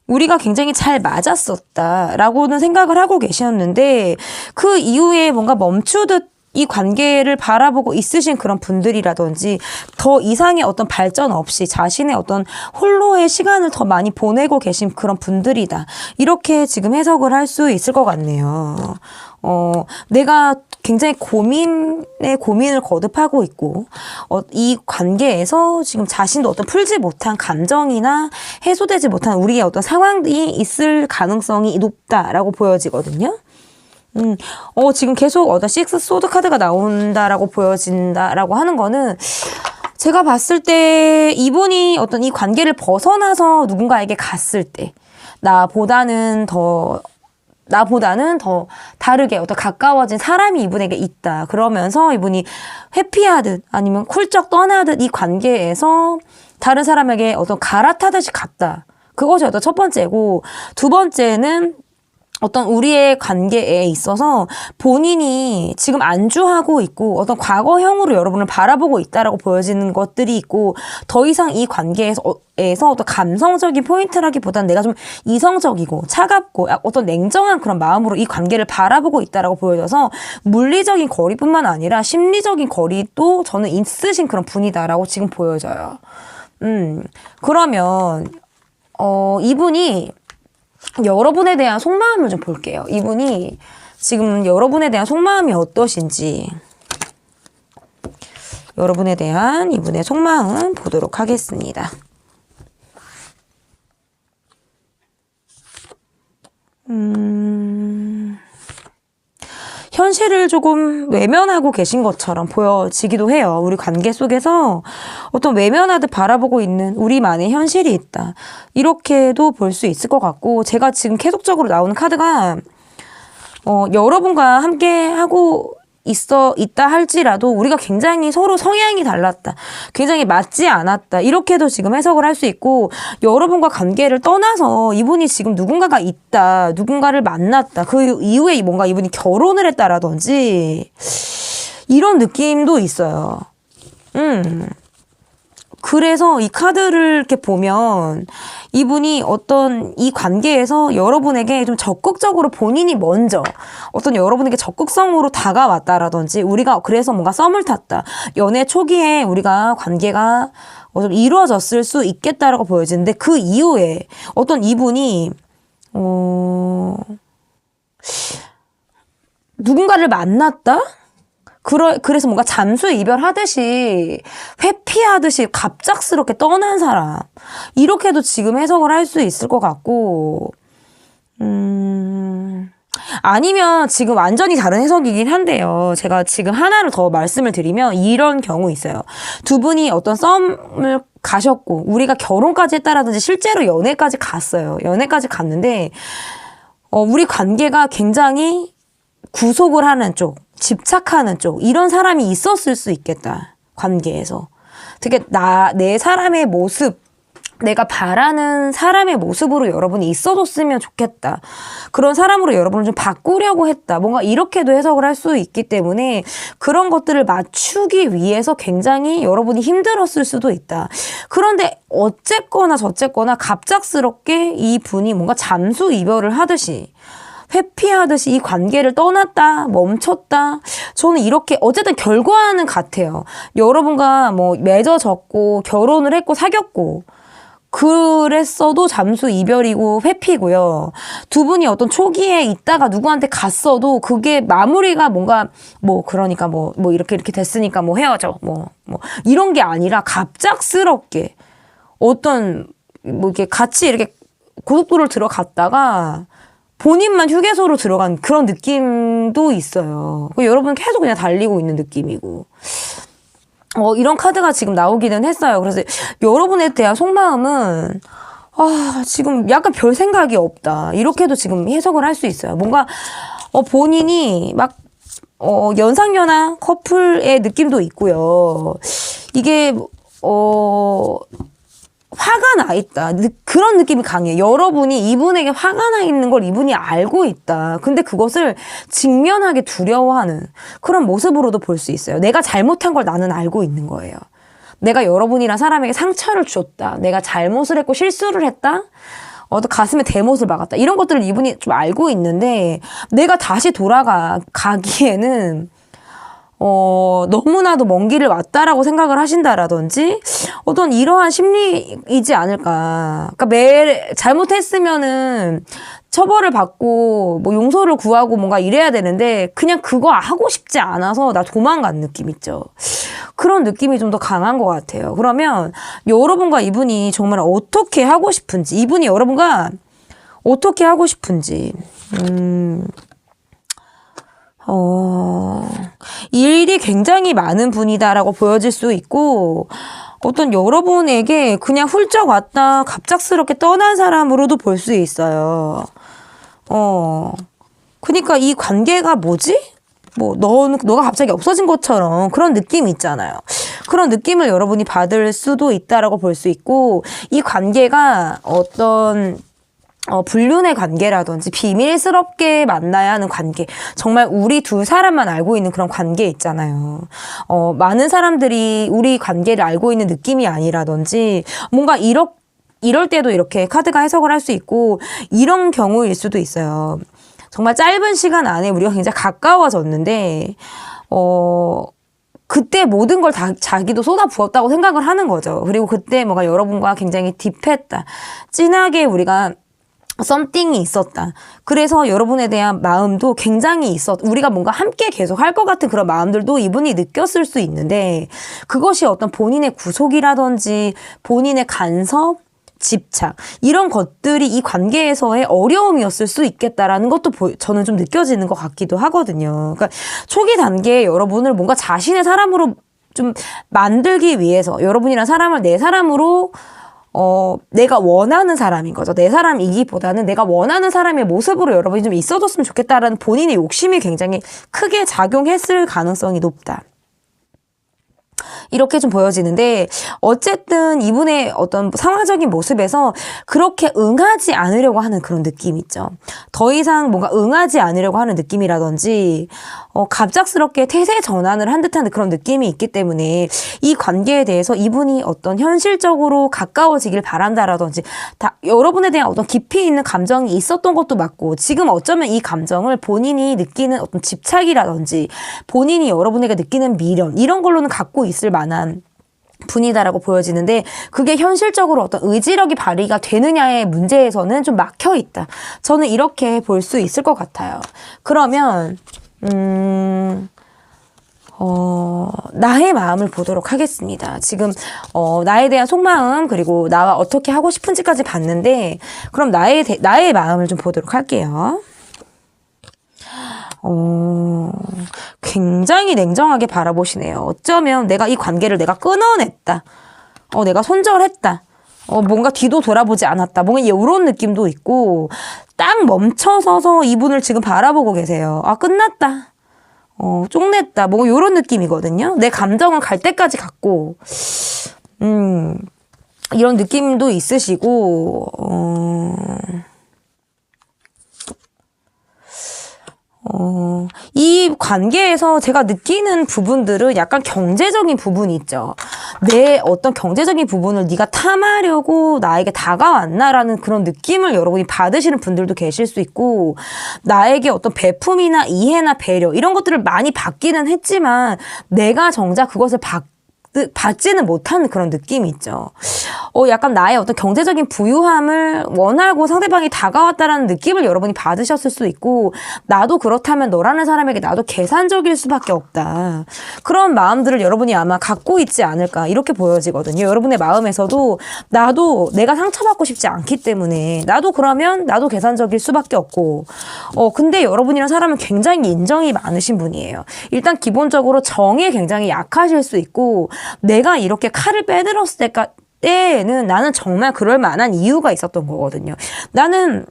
우리가 굉장히 잘 맞았었다라고는 생각을 하고 계셨는데 그 이후에 뭔가 멈추듯 이 관계를 바라보고 있으신 그런 분들이라든지 더 이상의 어떤 발전 없이 자신의 어떤 홀로의 시간을 더 많이 보내고 계신 그런 분들이다. 이렇게 지금 해석을 할 수 있을 것 같네요. 내가 굉장히 고민을 거듭하고 있고 이 관계에서 지금 자신도 어떤 풀지 못한 감정이나 해소되지 못한 우리의 어떤 상황이 있을 가능성이 높다라고 보여지거든요. 지금 계속 식스 소드 카드가 나온다라고 보여진다라고 하는 거는 제가 봤을 때 이분이 어떤 이 관계를 벗어나서 누군가에게 갔을 때 나보다는 더 다르게 어떤 가까워진 사람이 이분에게 있다. 그러면서 이분이 회피하듯 아니면 훌쩍 떠나듯 이 관계에서 다른 사람에게 어떤 갈아타듯이 갔다. 그것이 어떤 첫 번째고 두 번째는 어떤 우리의 관계에 있어서 본인이 지금 안주하고 있고 어떤 과거형으로 여러분을 바라보고 있다라고 보여지는 것들이 있고 더 이상 이 관계에서 어떤 감성적인 포인트라기보다는 내가 좀 이성적이고 차갑고 어떤 냉정한 그런 마음으로 이 관계를 바라보고 있다라고 보여져서 물리적인 거리뿐만 아니라 심리적인 거리도 저는 있으신 그런 분이다라고 지금 보여져요. 그러면 이분이 여러분에 대한 속마음을 좀 볼게요. 이분이 지금 여러분에 대한 속마음이 어떠신지 여러분에 대한 이분의 속마음 보도록 하겠습니다. 현실을 조금 외면하고 계신 것처럼 보여지기도 해요. 우리 관계 속에서 어떤 외면하듯 바라보고 있는 우리만의 현실이 있다. 이렇게도 볼 수 있을 것 같고 제가 지금 계속적으로 나오는 카드가 여러분과 함께 하고 있다 할지라도 우리가 굉장히 서로 성향이 달랐다. 굉장히 맞지 않았다. 이렇게도 지금 해석을 할 수 있고 여러분과 관계를 떠나서 이분이 지금 누군가가 있다. 누군가를 만났다. 그 이후에 뭔가 이분이 결혼을 했다라든지 이런 느낌도 있어요. 그래서 이 카드를 이렇게 보면 이분이 어떤 이 관계에서 여러분에게 좀 적극적으로 본인이 먼저 어떤 여러분에게 적극성으로 다가왔다라든지 우리가 그래서 뭔가 썸을 탔다. 연애 초기에 우리가 관계가 좀 이루어졌을 수 있겠다라고 보여지는데 그 이후에 어떤 이분이 누군가를 만났다? 그래서 뭔가 잠수 이별하듯이 회피하듯이 갑작스럽게 떠난 사람 이렇게도 지금 해석을 할 수 있을 것 같고 아니면 지금 완전히 다른 해석이긴 한데요. 제가 지금 하나를 더 말씀을 드리면 이런 경우 있어요. 두 분이 어떤 썸을 가셨고 우리가 결혼까지 했다라든지 실제로 연애까지 갔어요. 연애까지 갔는데 우리 관계가 굉장히 구속을 하는 쪽, 집착하는 쪽 이런 사람이 있었을 수 있겠다. 관계에서. 되게 내 사람의 모습, 내가 바라는 사람의 모습으로 여러분이 있어줬으면 좋겠다. 그런 사람으로 여러분을 좀 바꾸려고 했다. 뭔가 이렇게도 해석을 할 수 있기 때문에 그런 것들을 맞추기 위해서 굉장히 여러분이 힘들었을 수도 있다. 그런데 어쨌거나 저쨌거나 갑작스럽게 이 분이 뭔가 잠수 이별을 하듯이 회피하듯이 이 관계를 떠났다, 멈췄다. 저는 이렇게 어쨌든 결과는 같아요. 여러분과 뭐 맺어졌고 결혼을 했고 사귀었고 그랬어도 잠수 이별이고 회피고요. 두 분이 어떤 초기에 있다가 누구한테 갔어도 그게 마무리가 뭔가 그러니까 이렇게 됐으니까 헤어져 이런 게 아니라 갑작스럽게 어떤 이렇게 같이 이렇게 고속도로를 들어갔다가 본인만 휴게소로 들어간 그런 느낌도 있어요. 여러분 계속 그냥 달리고 있는 느낌이고. 이런 카드가 지금 나오기는 했어요. 그래서 여러분에 대한 속마음은 지금 약간 별 생각이 없다. 이렇게도 지금 해석을 할 수 있어요. 뭔가 본인이 막 연상연하 커플의 느낌도 있고요. 이게 화가 나 있다. 그런 느낌이 강해요. 여러분이 이분에게 화가 나 있는 걸 이분이 알고 있다. 근데 그것을 직면하게 두려워하는 그런 모습으로도 볼 수 있어요. 내가 잘못한 걸 나는 알고 있는 거예요. 내가 여러분이란 사람에게 상처를 줬다. 내가 잘못을 했고 실수를 했다. 가슴에 대못을 박았다. 이런 것들을 이분이 좀 알고 있는데 내가 다시 돌아가기에는 너무나도 먼 길을 왔다라고 생각을 하신다라든지 어떤 이러한 심리이지 않을까. 그러니까 잘못했으면은 처벌을 받고 용서를 구하고 뭔가 이래야 되는데 그냥 그거 하고 싶지 않아서 나 도망간 느낌 있죠. 그런 느낌이 좀 더 강한 것 같아요. 그러면 여러분과 이분이 정말 어떻게 하고 싶은지, 이분이 여러분과 어떻게 하고 싶은지, 일이 굉장히 많은 분이다라고 보여질 수 있고, 어떤 여러분에게 그냥 훌쩍 왔다 갑작스럽게 떠난 사람으로도 볼 수 있어요. 그러니까 이 관계가 뭐지? 너가 갑자기 없어진 것처럼 그런 느낌이 있잖아요. 그런 느낌을 여러분이 받을 수도 있다라고 볼 수 있고, 이 관계가 어떤 불륜의 관계라든지 비밀스럽게 만나야 하는 관계, 정말 우리 두 사람만 알고 있는 그런 관계 있잖아요. 많은 사람들이 우리 관계를 알고 있는 느낌이 아니라든지 뭔가 이럴 때도 이렇게 카드가 해석을 할 수 있고, 이런 경우일 수도 있어요. 정말 짧은 시간 안에 우리가 굉장히 가까워졌는데 그때 모든 걸 다 자기도 쏟아부었다고 생각을 하는 거죠. 그리고 그때 뭔가 여러분과 굉장히 딥했다, 진하게 우리가 썸띵이 있었다. 그래서 여러분에 대한 마음도 굉장히 우리가 뭔가 함께 계속 할 것 같은 그런 마음들도 이분이 느꼈을 수 있는데, 그것이 어떤 본인의 구속이라든지 본인의 간섭, 집착, 이런 것들이 이 관계에서의 어려움이었을 수 있겠다라는 것도 저는 좀 느껴지는 것 같기도 하거든요. 그러니까 초기 단계에 여러분을 뭔가 자신의 사람으로 좀 만들기 위해서, 여러분이란 사람을 내 사람으로 내가 원하는 사람인 거죠. 내 사람이기보다는 내가 원하는 사람의 모습으로 여러분이 좀 있어줬으면 좋겠다라는 본인의 욕심이 굉장히 크게 작용했을 가능성이 높다. 이렇게 좀 보여지는데, 어쨌든 이분의 어떤 상황적인 모습에서 그렇게 응하지 않으려고 하는 그런 느낌 있죠. 더 이상 뭔가 응하지 않으려고 하는 느낌이라든지, 갑작스럽게 태세 전환을 한 듯한 그런 느낌이 있기 때문에 이 관계에 대해서 이분이 어떤 현실적으로 가까워지길 바란다라든지 여러분에 대한 어떤 깊이 있는 감정이 있었던 것도 맞고 지금 어쩌면 이 감정을 본인이 느끼는 어떤 집착이라든지 본인이 여러분에게 느끼는 미련 이런 걸로는 갖고 있을 만한 분이다라고 보여지는데 그게 현실적으로 어떤 의지력이 발휘가 되느냐의 문제에서는 좀 막혀 있다. 저는 이렇게 볼 수 있을 것 같아요. 그러면 나의 마음을 보도록 하겠습니다. 지금 나에 대한 속마음 그리고 나와 어떻게 하고 싶은지까지 봤는데 그럼 나의 마음을 좀 보도록 할게요. 굉장히 냉정하게 바라보시네요. 어쩌면 내가 이 관계를 내가 끊어냈다. 내가 손절했다. 뭔가 뒤도 돌아보지 않았다. 뭔가 이런 느낌도 있고 딱 멈춰서서 이분을 지금 바라보고 계세요. 아, 끝났다. 쪽냈다. 뭐 이런 느낌이거든요. 내 감정은 갈 때까지 갔고 이런 느낌도 있으시고 이 관계에서 제가 느끼는 부분들은 약간 경제적인 부분이 있죠. 내 어떤 경제적인 부분을 네가 탐하려고 나에게 다가왔나라는 그런 느낌을 여러분이 받으시는 분들도 계실 수 있고 나에게 어떤 베품이나 이해나 배려 이런 것들을 많이 받기는 했지만 내가 정작 그것을 받지는 못하는 그런 느낌이 있죠. 약간 나의 어떤 경제적인 부유함을 원하고 상대방이 다가왔다라는 느낌을 여러분이 받으셨을 수 있고 나도 그렇다면 너라는 사람에게 나도 계산적일 수밖에 없다. 그런 마음들을 여러분이 아마 갖고 있지 않을까 이렇게 보여지거든요. 여러분의 마음에서도 나도 내가 상처받고 싶지 않기 때문에 나도 그러면 나도 계산적일 수밖에 없고 근데 여러분이란 사람은 굉장히 인정이 많으신 분이에요. 일단 기본적으로 정에 굉장히 약하실 수 있고 내가 이렇게 칼을 빼들었을 때에는 나는 정말 그럴 만한 이유가 있었던 거거든요. 나는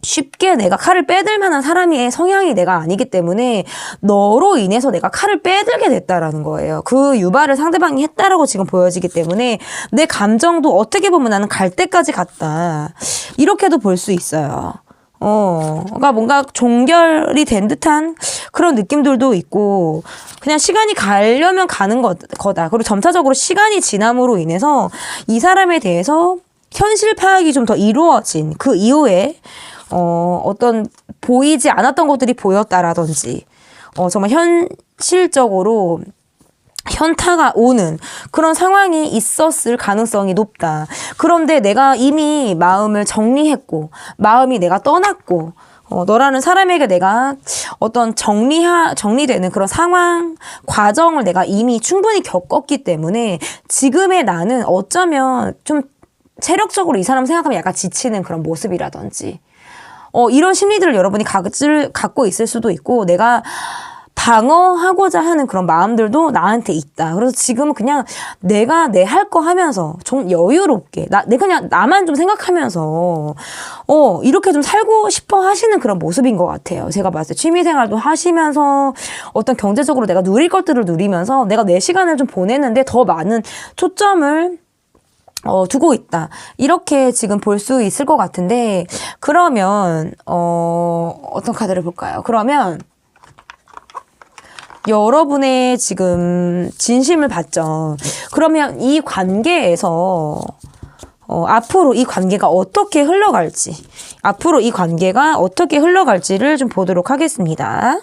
쉽게 내가 칼을 빼들 만한 사람의 성향이 내가 아니기 때문에 너로 인해서 내가 칼을 빼들게 됐다라는 거예요. 그 유발을 상대방이 했다라고 지금 보여지기 때문에 내 감정도 어떻게 보면 나는 갈 때까지 갔다. 이렇게도 볼 수 있어요. 그러니까 뭔가 종결이 된 듯한 그런 느낌들도 있고 그냥 시간이 가려면 가는 거다. 그리고 점차적으로 시간이 지남으로 인해서 이 사람에 대해서 현실 파악이 좀 더 이루어진 그 이후에 어떤 보이지 않았던 것들이 보였다라든지 정말 현실적으로 현타가 오는 그런 상황이 있었을 가능성이 높다. 그런데 내가 이미 마음을 정리했고 마음이 내가 떠났고 너라는 사람에게 내가 어떤 정리되는 그런 상황, 과정을 내가 이미 충분히 겪었기 때문에 지금의 나는 어쩌면 좀 체력적으로 이 사람 생각하면 약간 지치는 그런 모습이라든지 이런 심리들을 여러분이 갖고 있을 수도 있고 내가 방어하고자 하는 그런 마음들도 나한테 있다. 그래서 지금 그냥 내가 내 할 거 하면서 좀 여유롭게 내가 그냥 나만 좀 생각하면서 이렇게 좀 살고 싶어 하시는 그런 모습인 것 같아요. 제가 봤을 때 취미생활도 하시면서 어떤 경제적으로 내가 누릴 것들을 누리면서 내가 내 시간을 좀 보내는데 더 많은 초점을 두고 있다. 이렇게 지금 볼 수 있을 것 같은데 그러면 어떤 카드를 볼까요? 그러면 여러분의 지금 진심을 봤죠. 그러면 이 관계에서 앞으로 이 관계가 어떻게 흘러갈지 앞으로 이 관계가 어떻게 흘러갈지를 좀 보도록 하겠습니다.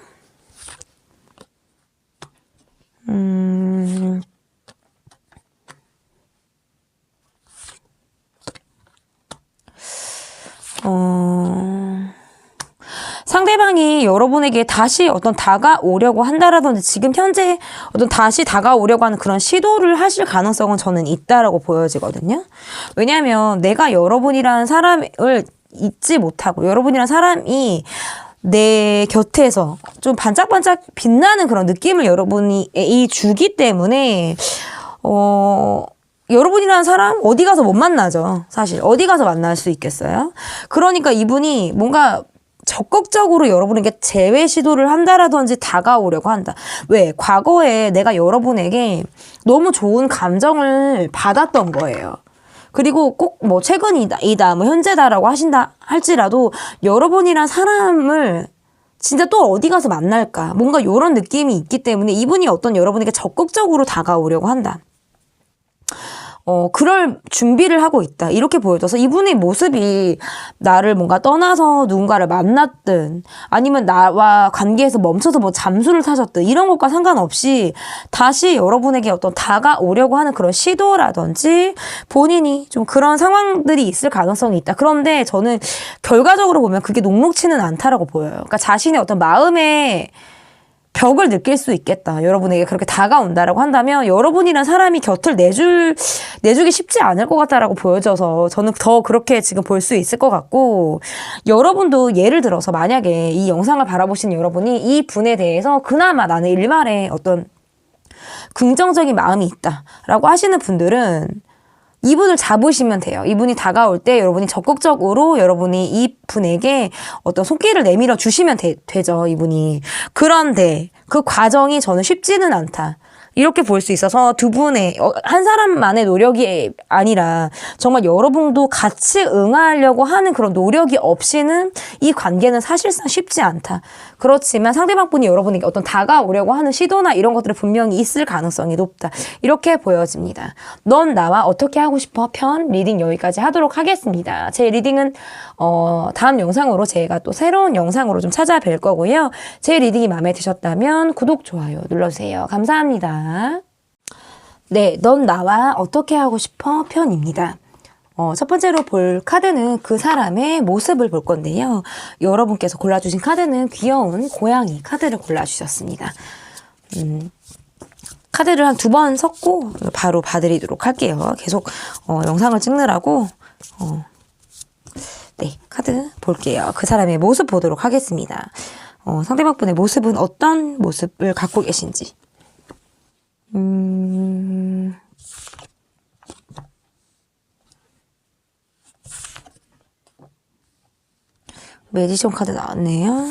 상대방이 여러분에게 다시 어떤 다가오려고 한다라든지 지금 현재 어떤 다시 다가오려고 하는 그런 시도를 하실 가능성은 저는 있다라고 보여지거든요. 왜냐하면 내가 여러분이라는 사람을 잊지 못하고 여러분이라는 사람이 내 곁에서 좀 반짝반짝 빛나는 그런 느낌을 여러분이 주기 때문에 여러분이라는 사람 어디 가서 못 만나죠. 사실 어디 가서 만날 수 있겠어요? 그러니까 이분이 뭔가 적극적으로 여러분에게 재회 시도를 한다라든지 다가오려고 한다. 왜? 과거에 내가 여러분에게 너무 좋은 감정을 받았던 거예요. 그리고 꼭 뭐 최근이다, 뭐 현재다라고 하신다 할지라도 여러분이란 사람을 진짜 또 어디 가서 만날까? 뭔가 이런 느낌이 있기 때문에 이분이 어떤 여러분에게 적극적으로 다가오려고 한다. 그럴 준비를 하고 있다. 이렇게 보여져서 이분의 모습이 나를 뭔가 떠나서 누군가를 만났든 아니면 나와 관계에서 멈춰서 뭐 잠수를 타셨든 이런 것과 상관없이 다시 여러분에게 어떤 다가오려고 하는 그런 시도라든지 본인이 좀 그런 상황들이 있을 가능성이 있다. 그런데 저는 결과적으로 보면 그게 녹록치는 않다라고 보여요. 그러니까 자신의 어떤 마음의 벽을 느낄 수 있겠다. 여러분에게 그렇게 다가온다라고 한다면 여러분이란 사람이 곁을 내주기 쉽지 않을 것 같다라고 보여져서 저는 더 그렇게 지금 볼 수 있을 것 같고, 여러분도 예를 들어서 만약에 이 영상을 바라보신 여러분이 이 분에 대해서 그나마 나는 일말의 어떤 긍정적인 마음이 있다라고 하시는 분들은 이분을 잡으시면 돼요. 이분이 다가올 때 여러분이 적극적으로 여러분이 이 분에게 어떤 손길을 내밀어 주시면 되죠. 이분이. 그런데 그 과정이 저는 쉽지는 않다. 이렇게 볼 수 있어서 두 분의 한 사람만의 노력이 아니라 정말 여러분도 같이 응하려고 하는 그런 노력이 없이는 이 관계는 사실상 쉽지 않다. 그렇지만 상대방분이 여러분에게 어떤 다가오려고 하는 시도나 이런 것들이 분명히 있을 가능성이 높다. 이렇게 보여집니다. 넌 나와 어떻게 하고 싶어? 편 리딩 여기까지 하도록 하겠습니다. 제 리딩은 다음 영상으로 제가 또 새로운 영상으로 좀 찾아뵐 거고요. 제 리딩이 마음에 드셨다면 구독, 좋아요 눌러주세요. 감사합니다. 네, 넌 나와 어떻게 하고 싶어? 편입니다. 첫 번째로 볼 카드는 그 사람의 모습을 볼 건데요. 여러분께서 골라주신 카드는 귀여운 고양이 카드를 골라주셨습니다. 카드를 한 2번 섞고 바로 봐드리도록 할게요. 계속 영상을 찍느라고 네, 카드 볼게요. 그 사람의 모습 보도록 하겠습니다. 상대방분의 모습은 어떤 모습을 갖고 계신지. 매지션 카드 나왔네요.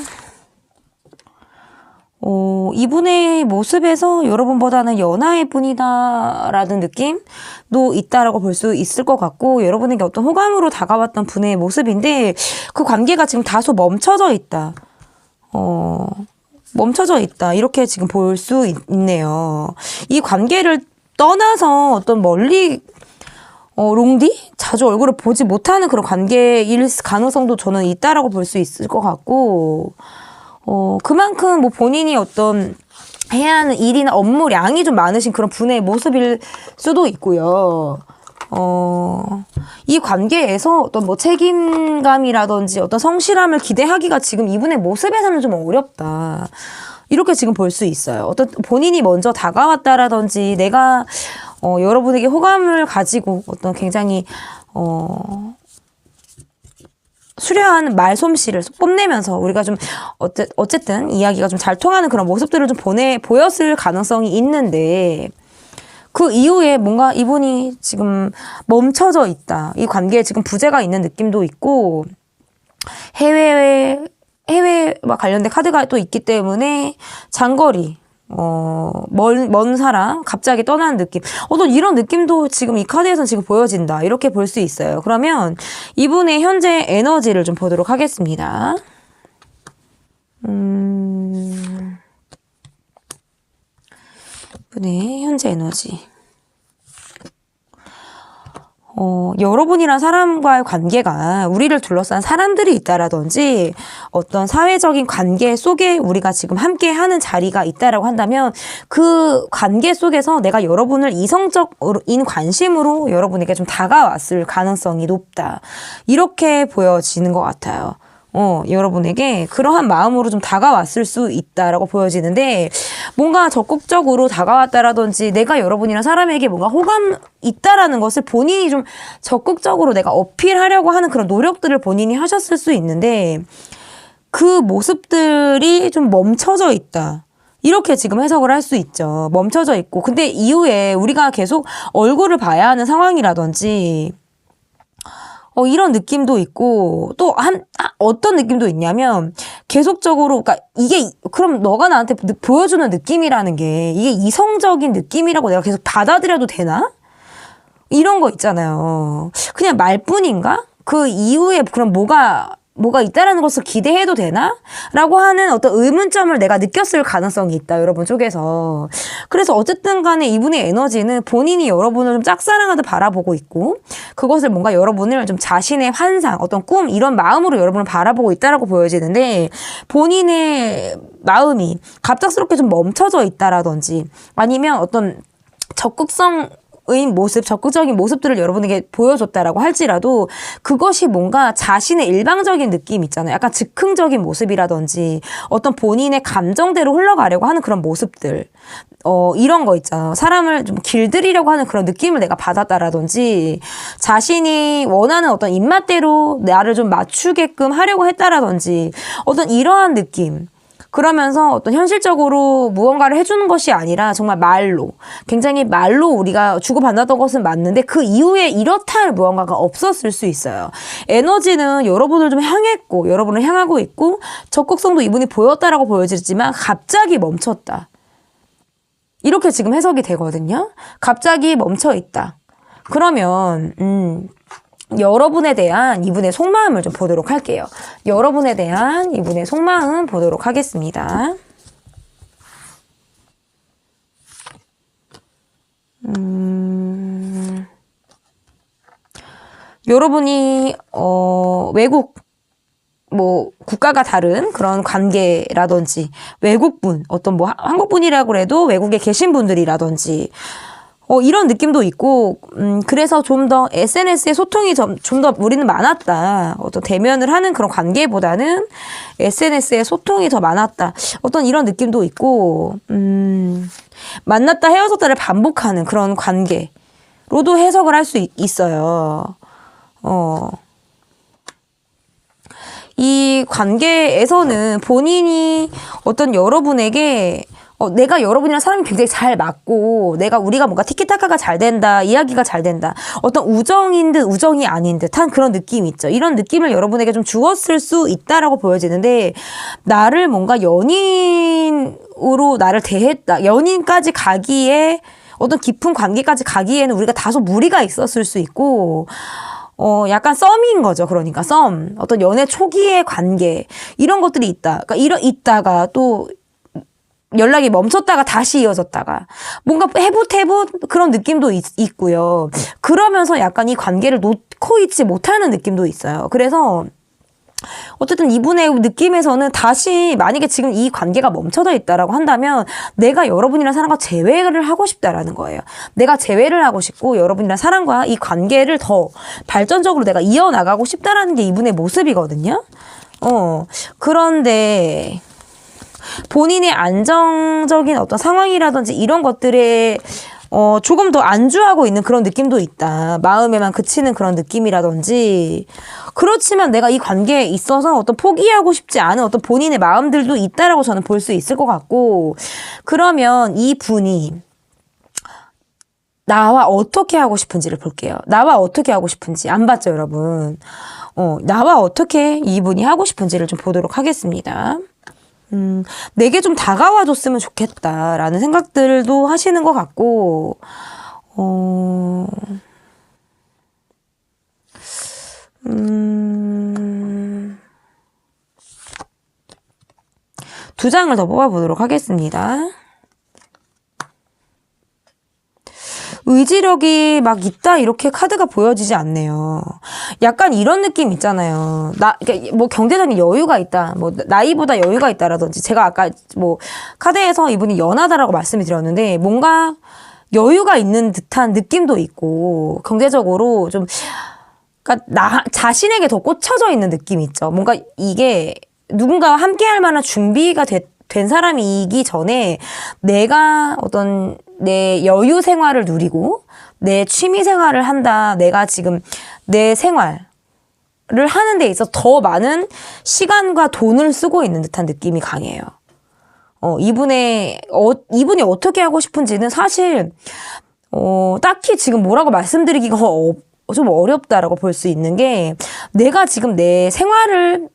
이분의 모습에서 여러분보다는 연하의 분이다 라는 느낌도 있다라고 볼 수 있을 것 같고, 여러분에게 어떤 호감으로 다가왔던 분의 모습인데 그 관계가 지금 다소 멈춰져 있다. 멈춰져 있다. 이렇게 지금 볼 수 있네요. 이 관계를 떠나서 어떤 멀리 롱디? 자주 얼굴을 보지 못하는 그런 관계일 가능성도 저는 있다라고 볼 수 있을 것 같고, 그만큼 뭐 본인이 어떤 해야 하는 일이나 업무량이 좀 많으신 그런 분의 모습일 수도 있고요. 이 관계에서 어떤 뭐 책임감이라든지 어떤 성실함을 기대하기가 지금 이분의 모습에서는 좀 어렵다. 이렇게 지금 볼 수 있어요. 어떤 본인이 먼저 다가왔다라든지 내가 여러분에게 호감을 가지고 어떤 굉장히 수려한 말솜씨를 뽐내면서 우리가 좀 어쨌든 이야기가 좀 잘 통하는 그런 모습들을 좀 보였을 가능성이 있는데, 그 이후에 뭔가 이분이 지금 멈춰져 있다. 이 관계에 지금 부재가 있는 느낌도 있고, 해외와 관련된 카드가 또 있기 때문에 장거리, 먼 사람, 갑자기 떠나는 느낌. 어떤 이런 느낌도 지금 이 카드에서는 지금 보여진다. 이렇게 볼 수 있어요. 그러면 이분의 현재 에너지를 좀 보도록 하겠습니다. 이분의 현재 에너지. 여러분이란 사람과의 관계가 우리를 둘러싼 사람들이 있다라든지 어떤 사회적인 관계 속에 우리가 지금 함께 하는 자리가 있다라고 한다면 그 관계 속에서 내가 여러분을 이성적인 관심으로 여러분에게 좀 다가왔을 가능성이 높다. 이렇게 보여지는 것 같아요. 여러분에게 그러한 마음으로 좀 다가왔을 수 있다라고 보여지는데, 뭔가 적극적으로 다가왔다라든지 내가 여러분이랑 사람에게 뭔가 호감 있다라는 것을 본인이 좀 적극적으로 내가 어필하려고 하는 그런 노력들을 본인이 하셨을 수 있는데, 그 모습들이 좀 멈춰져 있다. 이렇게 지금 해석을 할 수 있죠. 멈춰져 있고, 근데 이후에 우리가 계속 얼굴을 봐야 하는 상황이라든지 이런 느낌도 있고, 또 어떤 느낌도 있냐면 계속적으로, 그러니까 이게 그럼 너가 나한테 보여주는 느낌이라는 게 이게 이성적인 느낌이라고 내가 계속 받아들여도 되나? 이런 거 있잖아요. 그냥 말뿐인가? 그 이후에 그럼 뭐가 뭐가 있다라는 것을 기대해도 되나? 라고 하는 어떤 의문점을 내가 느꼈을 가능성이 있다, 여러분 쪽에서. 그래서 어쨌든 간에 이분의 에너지는 본인이 여러분을 좀 짝사랑하듯 바라보고 있고, 그것을 뭔가 여러분을 좀 자신의 환상, 어떤 꿈, 이런 마음으로 여러분을 바라보고 있다라고 보여지는데, 본인의 마음이 갑작스럽게 좀 멈춰져 있다라든지, 아니면 어떤 적극적인 모습들을 여러분에게 보여줬다라고 할지라도 그것이 뭔가 자신의 일방적인 느낌 있잖아요. 약간 즉흥적인 모습이라든지 어떤 본인의 감정대로 흘러가려고 하는 그런 모습들. 이런 거 있잖아. 사람을 좀 길들이려고 하는 그런 느낌을 내가 받았다라든지 자신이 원하는 어떤 입맛대로 나를 좀 맞추게끔 하려고 했다라든지 어떤 이러한 느낌. 그러면서 어떤 현실적으로 무언가를 해주는 것이 아니라 정말 굉장히 말로 우리가 주고받았던 것은 맞는데 그 이후에 이렇다 할 무언가가 없었을 수 있어요. 에너지는 여러분을 좀 향했고 여러분을 향하고 있고 적극성도 이분이 보였다라고 보여지지만 갑자기 멈췄다. 이렇게 지금 해석이 되거든요. 갑자기 멈춰 있다. 그러면 여러분에 대한 이분의 속마음을 좀 보도록 할게요. 여러분에 대한 이분의 속마음 보도록 하겠습니다. 여러분이 외국 국가가 다른 그런 관계라든지 외국분, 어떤 한국분이라고 해도 외국에 계신 분들이라든지 이런 느낌도 있고, 그래서 좀 더 SNS의 소통이 좀 더 우리는 많았다. 어떤 대면을 하는 그런 관계보다는 SNS의 소통이 더 많았다. 어떤 이런 느낌도 있고, 만났다 헤어졌다를 반복하는 그런 관계로도 해석을 할 수 있어요. 이 관계에서는 본인이 어떤 여러분에게 내가 여러분이랑 사람이 굉장히 잘 맞고 우리가 뭔가 티키타카가 잘 된다, 이야기가 잘 된다, 어떤 우정인 듯 우정이 아닌 듯한 그런 느낌이 있죠. 이런 느낌을 여러분에게 좀 주었을 수 있다라고 보여지는데 나를 뭔가 연인으로 나를 대했다, 연인까지 가기에 어떤 깊은 관계까지 가기에는 우리가 다소 무리가 있었을 수 있고 약간 썸인 거죠. 그러니까 썸, 어떤 연애 초기의 관계 이런 것들이 있다. 그러니까 있다가 또 연락이 멈췄다가 다시 이어졌다가 뭔가 해붓 그런 느낌도 있고요. 그러면서 약간 이 관계를 놓고 있지 못하는 느낌도 있어요. 그래서 어쨌든 이분의 느낌에서는 다시 만약에 지금 이 관계가 멈춰져 있다라고 한다면 내가 여러분이랑 사랑과 재회를 하고 싶다라는 거예요. 내가 재회를 하고 싶고 여러분이랑 사랑과 이 관계를 더 발전적으로 내가 이어나가고 싶다라는 게 이분의 모습이거든요. 그런데 본인의 안정적인 어떤 상황이라든지 이런 것들에 조금 더 안주하고 있는 그런 느낌도 있다. 마음에만 그치는 그런 느낌이라든지. 그렇지만 내가 이 관계에 있어서 어떤 포기하고 싶지 않은 어떤 본인의 마음들도 있다라고 저는 볼 수 있을 것 같고, 그러면 이 분이 나와 어떻게 하고 싶은지를 볼게요. 나와 어떻게 하고 싶은지. 안 봤죠, 여러분? 나와 어떻게 이분이 하고 싶은지를 좀 보도록 하겠습니다. 내게 좀 다가와줬으면 좋겠다라는 생각들도 하시는 것 같고, 두 장을 더 뽑아보도록 하겠습니다. 의지력이 막 있다 이렇게 카드가 보여지지 않네요. 약간 이런 느낌 있잖아요. 그러니까 뭐 경제적인 여유가 있다, 뭐 나이보다 여유가 있다라든지, 제가 아까 뭐 카드에서 이분이 연하다라고 말씀을 드렸는데 뭔가 여유가 있는 듯한 느낌도 있고 경제적으로 좀 그러니까 나 자신에게 더 꽂혀져 있는 느낌이 있죠. 뭔가 이게 누군가와 함께할 만한 준비가 된 사람이기 전에 내가 어떤 내 여유 생활을 누리고 내 취미 생활을 한다. 내가 지금 내 생활을 하는 데 있어서 더 많은 시간과 돈을 쓰고 있는 듯한 느낌이 강해요. 이분이 어떻게 하고 싶은지는 사실 딱히 지금 뭐라고 말씀드리기가 좀 어렵다라고 볼 수 있는 게, 내가 지금 내 생활을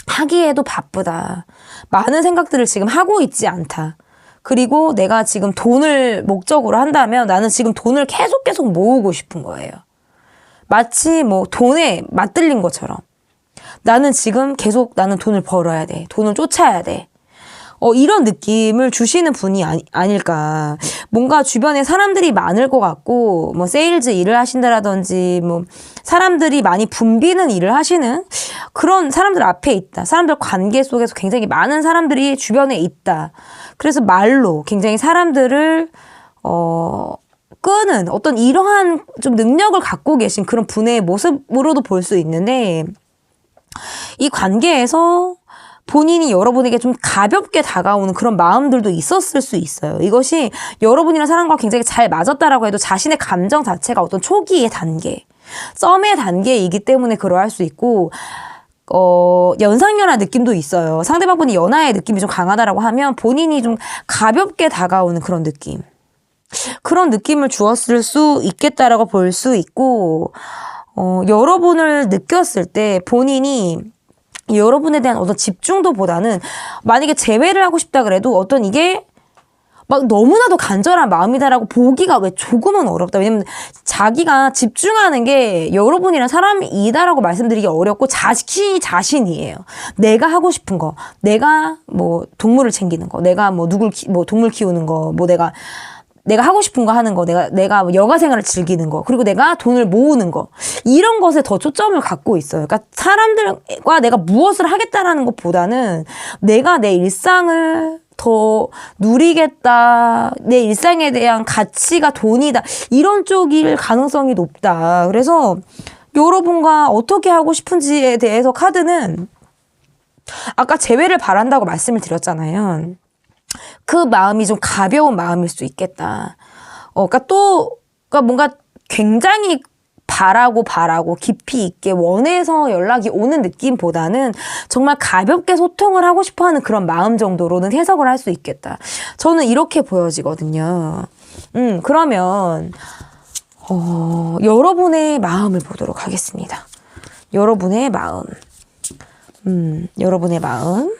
하기에도 바쁘다. 많은 생각들을 지금 하고 있지 않다. 그리고 내가 지금 돈을 목적으로 한다면 나는 지금 돈을 계속 모으고 싶은 거예요. 마치 뭐 돈에 맞들린 것처럼. 나는 지금 계속 나는 돈을 벌어야 돼. 돈을 쫓아야 돼. 이런 느낌을 주시는 분이 아닐까. 뭔가 주변에 사람들이 많을 것 같고, 뭐, 세일즈 일을 하신다라든지, 뭐, 사람들이 많이 붐비는 일을 하시는 그런 사람들 앞에 있다. 사람들 관계 속에서 굉장히 많은 사람들이 주변에 있다. 그래서 말로 굉장히 사람들을, 끄는 어떤 이러한 좀 능력을 갖고 계신 그런 분의 모습으로도 볼 수 있는데, 이 관계에서 본인이 여러분에게 좀 가볍게 다가오는 그런 마음들도 있었을 수 있어요. 이것이 여러분이랑 사람과 굉장히 잘 맞았다라고 해도 자신의 감정 자체가 어떤 초기의 단계, 썸의 단계이기 때문에 그러할 수 있고, 연상연하 느낌도 있어요. 상대방분이 연하의 느낌이 좀 강하다라고 하면 본인이 좀 가볍게 다가오는 그런 느낌. 그런 느낌을 주었을 수 있겠다라고 볼 수 있고, 여러분을 느꼈을 때 본인이 여러분에 대한 어떤 집중도보다는 만약에 재회를 하고 싶다 그래도 어떤 이게 막 너무나도 간절한 마음이다라고 보기가 왜 조금은 어렵다. 왜냐면 자기가 집중하는 게 여러분이랑 사람이다라고 말씀드리기 어렵고 자신이에요. 내가 하고 싶은 거, 내가 뭐 동물을 챙기는 거, 내가 뭐 동물 키우는 거, 뭐 내가 하고 싶은 거 하는 거, 내가 여가 생활을 즐기는 거, 그리고 내가 돈을 모으는 거, 이런 것에 더 초점을 갖고 있어요. 그러니까 사람들과 내가 무엇을 하겠다라는 것보다는 내가 내 일상을 더 누리겠다, 내 일상에 대한 가치가 돈이다, 이런 쪽일 가능성이 높다. 그래서 여러분과 어떻게 하고 싶은지에 대해서 카드는 아까 재회를 바란다고 말씀을 드렸잖아요. 그 마음이 좀 가벼운 마음일 수 있겠다. 그러니까 뭔가 굉장히 바라고 깊이 있게 원해서 연락이 오는 느낌보다는 정말 가볍게 소통을 하고 싶어 하는 그런 마음 정도로는 해석을 할 수 있겠다. 저는 이렇게 보여지거든요. 그러면, 여러분의 마음을 보도록 하겠습니다. 여러분의 마음. 여러분의 마음.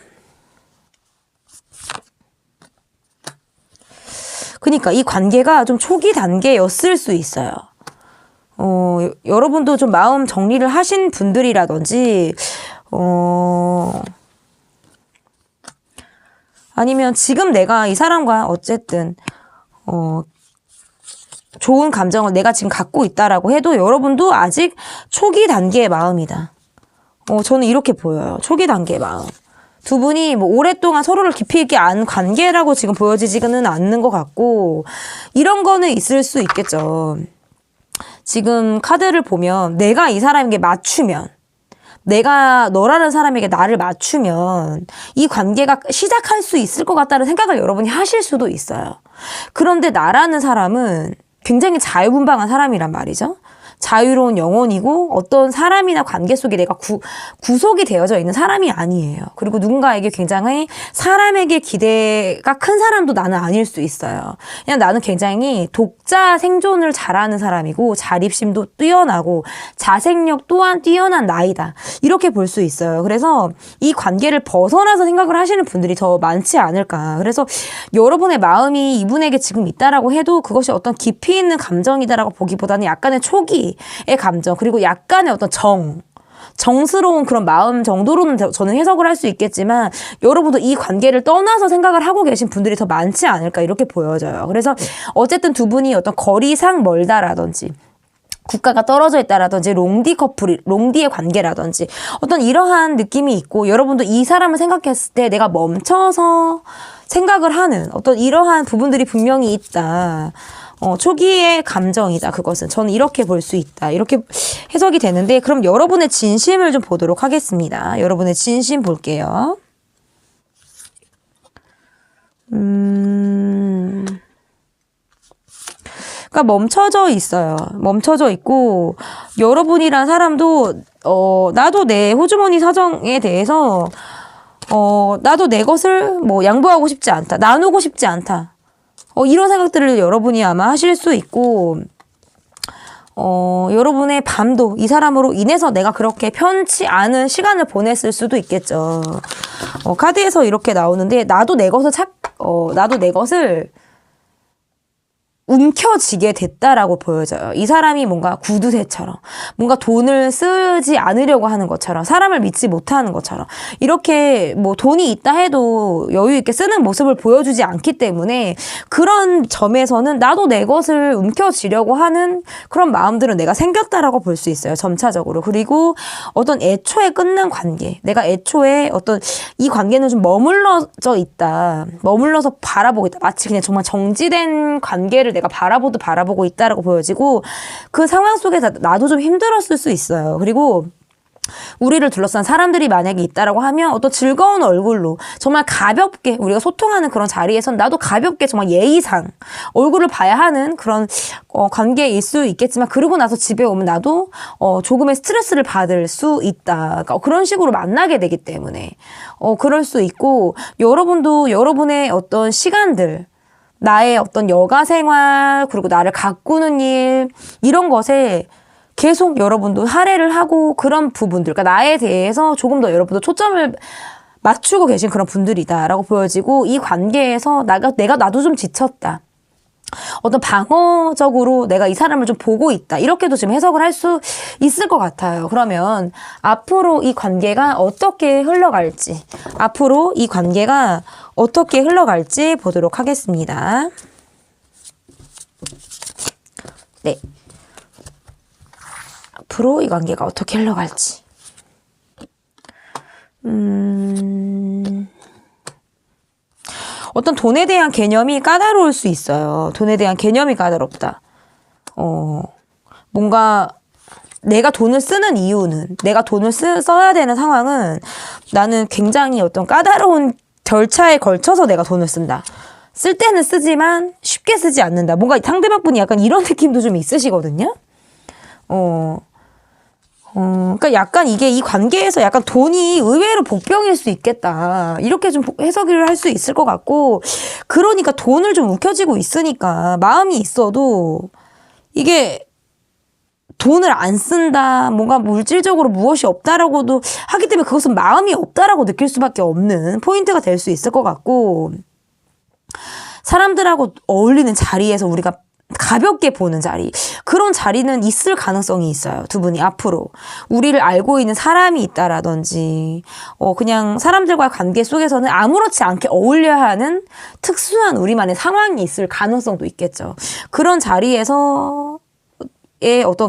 그러니까 이 관계가 좀 초기 단계였을 수 있어요. 여러분도 좀 마음 정리를 하신 분들이라든지, 아니면 지금 내가 이 사람과 어쨌든, 좋은 감정을 내가 지금 갖고 있다라고 해도 여러분도 아직 초기 단계의 마음이다. 저는 이렇게 보여요. 초기 단계의 마음. 두 분이 뭐 오랫동안 서로를 깊이 있게 안 관계라고 지금 보여지지는 않는 것 같고, 이런 거는 있을 수 있겠죠. 지금 카드를 보면 내가 이 사람에게 맞추면, 내가 너라는 사람에게 나를 맞추면 이 관계가 시작할 수 있을 것 같다는 생각을 여러분이 하실 수도 있어요. 그런데 나라는 사람은 굉장히 자유분방한 사람이란 말이죠. 자유로운 영혼이고 어떤 사람이나 관계 속에 내가 구속이 되어져 있는 사람이 아니에요. 그리고 누군가에게 굉장히 사람에게 기대가 큰 사람도 나는 아닐 수 있어요. 그냥 나는 굉장히 독자 생존을 잘하는 사람이고 자립심도 뛰어나고 자생력 또한 뛰어난 나이다. 이렇게 볼 수 있어요. 그래서 이 관계를 벗어나서 생각을 하시는 분들이 더 많지 않을까. 그래서 여러분의 마음이 이분에게 지금 있다라고 해도 그것이 어떤 깊이 있는 감정이다라고 보기보다는 약간의 초기 의 감정, 그리고 약간의 어떤 정스러운 그런 마음 정도로는 저는 해석을 할 수 있겠지만 여러분도 이 관계를 떠나서 생각을 하고 계신 분들이 더 많지 않을까 이렇게 보여져요. 그래서 어쨌든 두 분이 어떤 거리상 멀다라든지 국가가 떨어져 있다라든지 롱디의 관계라든지 어떤 이러한 느낌이 있고 여러분도 이 사람을 생각했을 때 내가 멈춰서 생각을 하는 어떤 이러한 부분들이 분명히 있다. 초기의 감정이다. 그것은 저는 이렇게 볼 수 있다. 이렇게 해석이 되는데 그럼 여러분의 진심을 좀 보도록 하겠습니다. 여러분의 진심 볼게요. 그러니까 멈춰져 있어요. 멈춰져 있고 여러분이란 사람도 나도 내 호주머니 사정에 대해서 나도 내 것을 뭐 양보하고 싶지 않다. 나누고 싶지 않다. 이런 생각들을 여러분이 아마 하실 수 있고, 여러분의 밤도 이 사람으로 인해서 내가 그렇게 편치 않은 시간을 보냈을 수도 있겠죠. 카드에서 이렇게 나오는데, 나도 내 것을 움켜쥐게 됐다라고 보여져요. 이 사람이 뭔가 구두쇠처럼, 뭔가 돈을 쓰지 않으려고 하는 것처럼, 사람을 믿지 못하는 것처럼, 이렇게 뭐 돈이 있다 해도 여유 있게 쓰는 모습을 보여주지 않기 때문에 그런 점에서는 나도 내 것을 움켜쥐려고 하는 그런 마음들은 내가 생겼다라고 볼 수 있어요. 점차적으로. 그리고 어떤 애초에 끝난 관계, 내가 애초에 어떤 이 관계는 좀 머물러져 있다, 머물러서 바라보고 있다, 마치 그냥 정말 정지된 관계를 내가 바라보고 있다라고 보여지고, 그 상황 속에서 나도 좀 힘들었을 수 있어요. 그리고 우리를 둘러싼 사람들이 만약에 있다라고 하면 어떤 즐거운 얼굴로 정말 가볍게 우리가 소통하는 그런 자리에선 나도 가볍게 정말 예의상 얼굴을 봐야 하는 그런 관계일 수 있겠지만, 그러고 나서 집에 오면 나도 조금의 스트레스를 받을 수 있다. 그러니까 그런 식으로 만나게 되기 때문에 그럴 수 있고, 여러분도 여러분의 어떤 시간들, 나의 어떤 여가 생활, 그리고 나를 가꾸는 일, 이런 것에 계속 여러분도 할애를 하고 그런 부분들, 그러니까 나에 대해서 조금 더 여러분도 초점을 맞추고 계신 그런 분들이다라고 보여지고, 이 관계에서 나도 좀 지쳤다, 어떤 방어적으로 내가 이 사람을 좀 보고 있다, 이렇게도 지금 해석을 할 수 있을 것 같아요. 그러면 앞으로 이 관계가 어떻게 흘러갈지, 보도록 하겠습니다. 네. 앞으로 이 관계가 어떻게 흘러갈지. 어떤 돈에 대한 개념이 까다로울 수 있어요. 돈에 대한 개념이 까다롭다. 뭔가 내가 돈을 쓰는 이유는, 내가 돈을 써야 되는 상황은 나는 굉장히 어떤 까다로운 절차에 걸쳐서 내가 돈을 쓴다. 쓸 때는 쓰지만 쉽게 쓰지 않는다. 뭔가 상대방 분이 약간 이런 느낌도 좀 있으시거든요. 그러니까 약간 이게 이 관계에서 약간 돈이 의외로 복병일 수 있겠다, 이렇게 좀 해석을 할 수 있을 것 같고, 그러니까 돈을 좀 움켜쥐고 있으니까 마음이 있어도 이게 돈을 안 쓴다, 뭔가 물질적으로 무엇이 없다라고도 하기 때문에 그것은 마음이 없다라고 느낄 수밖에 없는 포인트가 될 수 있을 것 같고, 사람들하고 어울리는 자리에서 우리가 가볍게 보는 자리, 그런 자리는 있을 가능성이 있어요. 두 분이 앞으로 우리를 알고 있는 사람이 있다라든지, 그냥 사람들과의 관계 속에서는 아무렇지 않게 어울려야 하는 특수한 우리만의 상황이 있을 가능성도 있겠죠. 그런 자리에서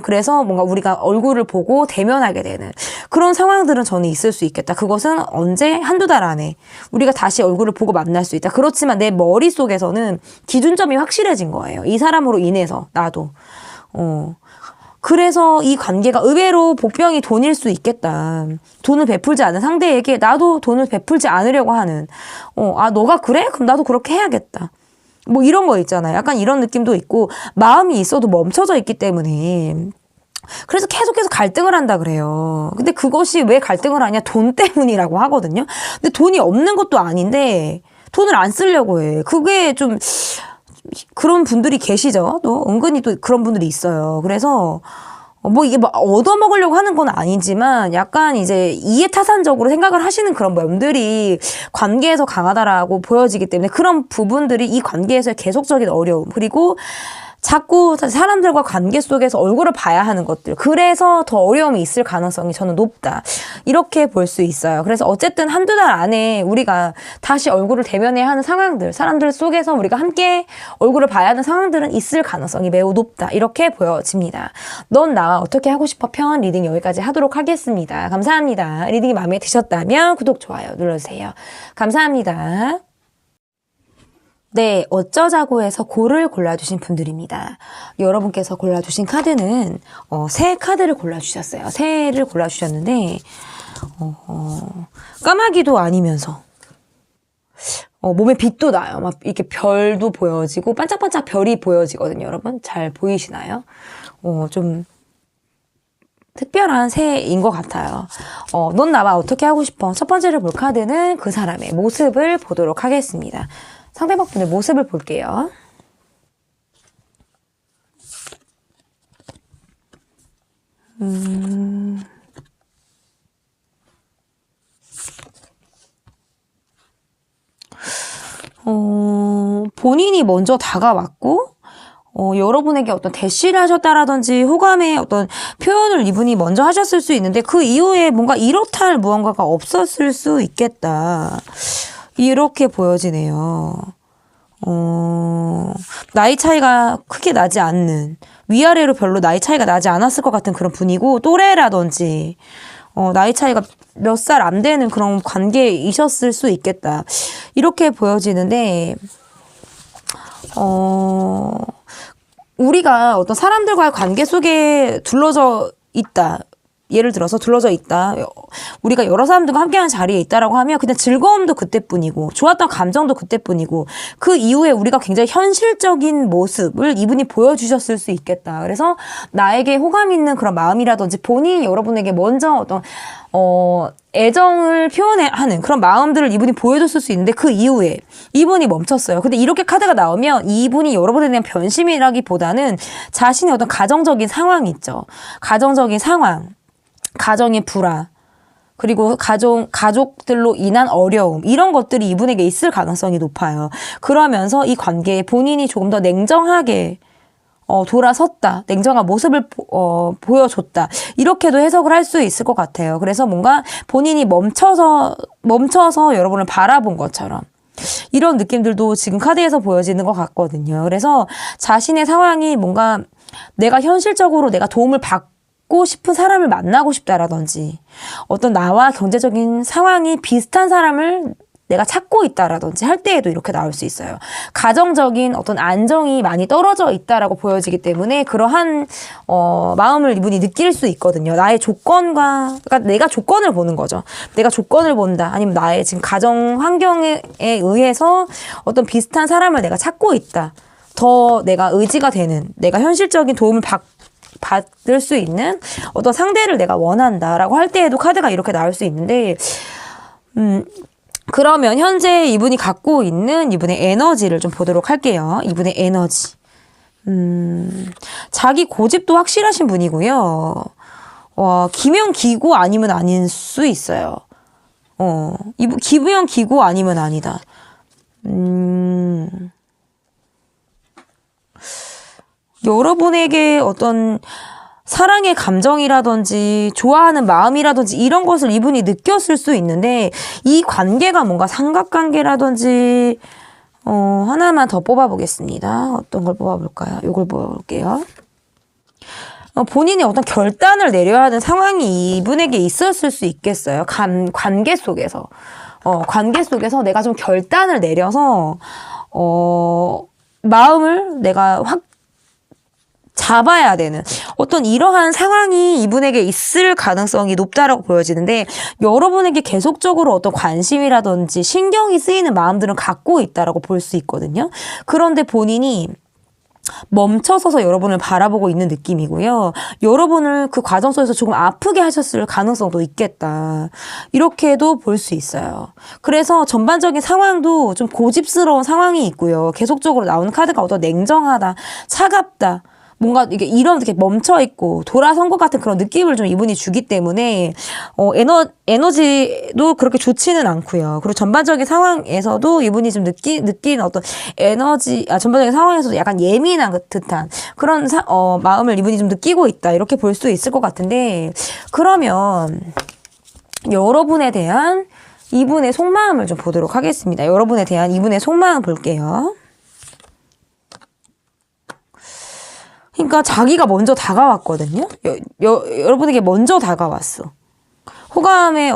그래서 뭔가 우리가 얼굴을 보고 대면하게 되는 그런 상황들은 저는 있을 수 있겠다. 그것은 언제? 한두 달 안에 우리가 다시 얼굴을 보고 만날 수 있다. 그렇지만 내 머릿속에서는 기준점이 확실해진 거예요. 이 사람으로 인해서 나도. 그래서 이 관계가 의외로 복병이 돈일 수 있겠다. 돈을 베풀지 않은 상대에게 나도 돈을 베풀지 않으려고 하는, 너가 그래? 그럼 나도 그렇게 해야겠다. 뭐 이런 거 있잖아요. 약간 이런 느낌도 있고, 마음이 있어도 멈춰져 있기 때문에 그래서 계속해서 갈등을 한다 그래요. 근데 그것이 왜 갈등을 하냐? 돈 때문이라고 하거든요. 근데 돈이 없는 것도 아닌데 돈을 안 쓰려고 해. 그게 좀 그런 분들이 계시죠. 또 은근히 또 그런 분들이 있어요. 그래서 뭐 이게 뭐 얻어먹으려고 하는 건 아니지만 약간 이제 이해타산적으로 생각을 하시는 그런 면들이 관계에서 강하다라고 보여지기 때문에, 그런 부분들이 이 관계에서의 계속적인 어려움, 그리고 자꾸 사람들과 관계 속에서 얼굴을 봐야 하는 것들, 그래서 더 어려움이 있을 가능성이 저는 높다, 이렇게 볼 수 있어요. 그래서 어쨌든 한두 달 안에 우리가 다시 얼굴을 대면해야 하는 상황들, 사람들 속에서 우리가 함께 얼굴을 봐야 하는 상황들은 있을 가능성이 매우 높다, 이렇게 보여집니다. 넌 나와 어떻게 하고 싶어 편 리딩 여기까지 하도록 하겠습니다. 감사합니다. 리딩이 마음에 드셨다면 구독, 좋아요 눌러주세요. 감사합니다. 네, 어쩌자고 해서 고를 골라주신 분들입니다. 여러분께서 골라주신 카드는 새 카드를 골라주셨어요. 새를 골라주셨는데 까마귀도 아니면서 몸에 빛도 나요. 막 이렇게 별도 보여지고 반짝반짝 별이 보여지거든요. 여러분 잘 보이시나요? 좀 특별한 새인 것 같아요. 넌 나와 어떻게 하고 싶어? 첫 번째로 볼 카드는 그 사람의 모습을 보도록 하겠습니다. 상대방 분의 모습을 볼게요. 본인이 먼저 다가왔고, 여러분에게 어떤 대시를 하셨다라든지 호감의 어떤 표현을 이분이 먼저 하셨을 수 있는데 그 이후에 뭔가 이렇다 할 무언가가 없었을 수 있겠다. 이렇게 보여지네요. 나이 차이가 크게 나지 않는, 위아래로 별로 나이 차이가 나지 않았을 것 같은 그런 분이고, 또래라든지 나이 차이가 몇 살 안 되는 그런 관계이셨을 수 있겠다. 이렇게 보여지는데 우리가 어떤 사람들과의 관계 속에 둘러져 있다. 예를 들어서 둘러져 있다. 우리가 여러 사람들과 함께하는 자리에 있다라고 하면 그냥 즐거움도 그때뿐이고 좋았던 감정도 그때뿐이고 그 이후에 우리가 굉장히 현실적인 모습을 이분이 보여주셨을 수 있겠다. 그래서 나에게 호감 있는 그런 마음이라든지 본인이 여러분에게 먼저 어떤 애정을 표현하는 그런 마음들을 이분이 보여줬을 수 있는데 그 이후에 이분이 멈췄어요. 근데 이렇게 카드가 나오면 이분이 여러분에 대한 변심이라기보다는 자신의 어떤 가정적인 상황이 있죠. 가정적인 상황, 가정의 불화, 그리고 가족들로 인한 어려움, 이런 것들이 이분에게 있을 가능성이 높아요. 그러면서 이 관계에 본인이 조금 더 냉정하게 돌아섰다. 냉정한 모습을 보여줬다. 이렇게도 해석을 할 수 있을 것 같아요. 그래서 뭔가 본인이 멈춰서 여러분을 바라본 것처럼 이런 느낌들도 지금 카드에서 보여지는 것 같거든요. 그래서 자신의 상황이 뭔가 내가 현실적으로 내가 도움을 받고 싶은 사람을 만나고 싶다라든지 어떤 나와 경제적인 상황이 비슷한 사람을 내가 찾고 있다라든지 할 때에도 이렇게 나올 수 있어요. 가정적인 어떤 안정이 많이 떨어져 있다라고 보여지기 때문에 그러한 마음을 이분이 느낄 수 있거든요. 나의 조건과, 그러니까 내가 조건을 보는 거죠. 내가 조건을 본다. 아니면 나의 지금 가정 환경에 의해서 어떤 비슷한 사람을 내가 찾고 있다. 더 내가 의지가 되는, 내가 현실적인 도움을 받을 수 있는 어떤 상대를 내가 원한다라고 할 때에도 카드가 이렇게 나올 수 있는데 그러면 현재 이분이 갖고 있는 이분의 에너지를 좀 보도록 할게요. 이분의 에너지. 자기 고집도 확실하신 분이고요. 기명기고 아니면 아닐 수 있어요. 기명기고 아니면 아니다. 여러분에게 어떤 사랑의 감정이라든지 좋아하는 마음이라든지 이런 것을 이분이 느꼈을 수 있는데 이 관계가 뭔가 삼각관계라든지 하나만 더 뽑아보겠습니다. 어떤 걸 뽑아볼까요? 이걸 뽑아볼게요. 본인이 어떤 결단을 내려야 하는 상황이 이분에게 있었을 수 있겠어요. 관계 속에서. 관계 속에서 내가 좀 결단을 내려서 마음을 내가 확 잡아야 되는 어떤 이러한 상황이 이분에게 있을 가능성이 높다라고 보여지는데 여러분에게 계속적으로 어떤 관심이라든지 신경이 쓰이는 마음들은 갖고 있다라고 볼 수 있거든요. 그런데 본인이 멈춰서서 여러분을 바라보고 있는 느낌이고요. 여러분을 그 과정 속에서 조금 아프게 하셨을 가능성도 있겠다. 이렇게도 볼 수 있어요. 그래서 전반적인 상황도 좀 고집스러운 상황이 있고요. 계속적으로 나오는 카드가 어떤 냉정하다, 차갑다. 뭔가 이렇게 멈춰있고 돌아선 것 같은 그런 느낌을 좀 이분이 주기 때문에 에너지도 그렇게 좋지는 않고요. 그리고 전반적인 상황에서도 이분이 좀 느끼는 어떤 전반적인 상황에서도 약간 예민한 듯한 그런 마음을 이분이 좀 느끼고 있다. 이렇게 볼 수 있을 것 같은데 그러면 여러분에 대한 이분의 속마음을 좀 보도록 하겠습니다. 여러분에 대한 이분의 속마음 볼게요. 그러니까 자기가 먼저 다가왔거든요. 여러분에게 먼저 다가왔어. 호감의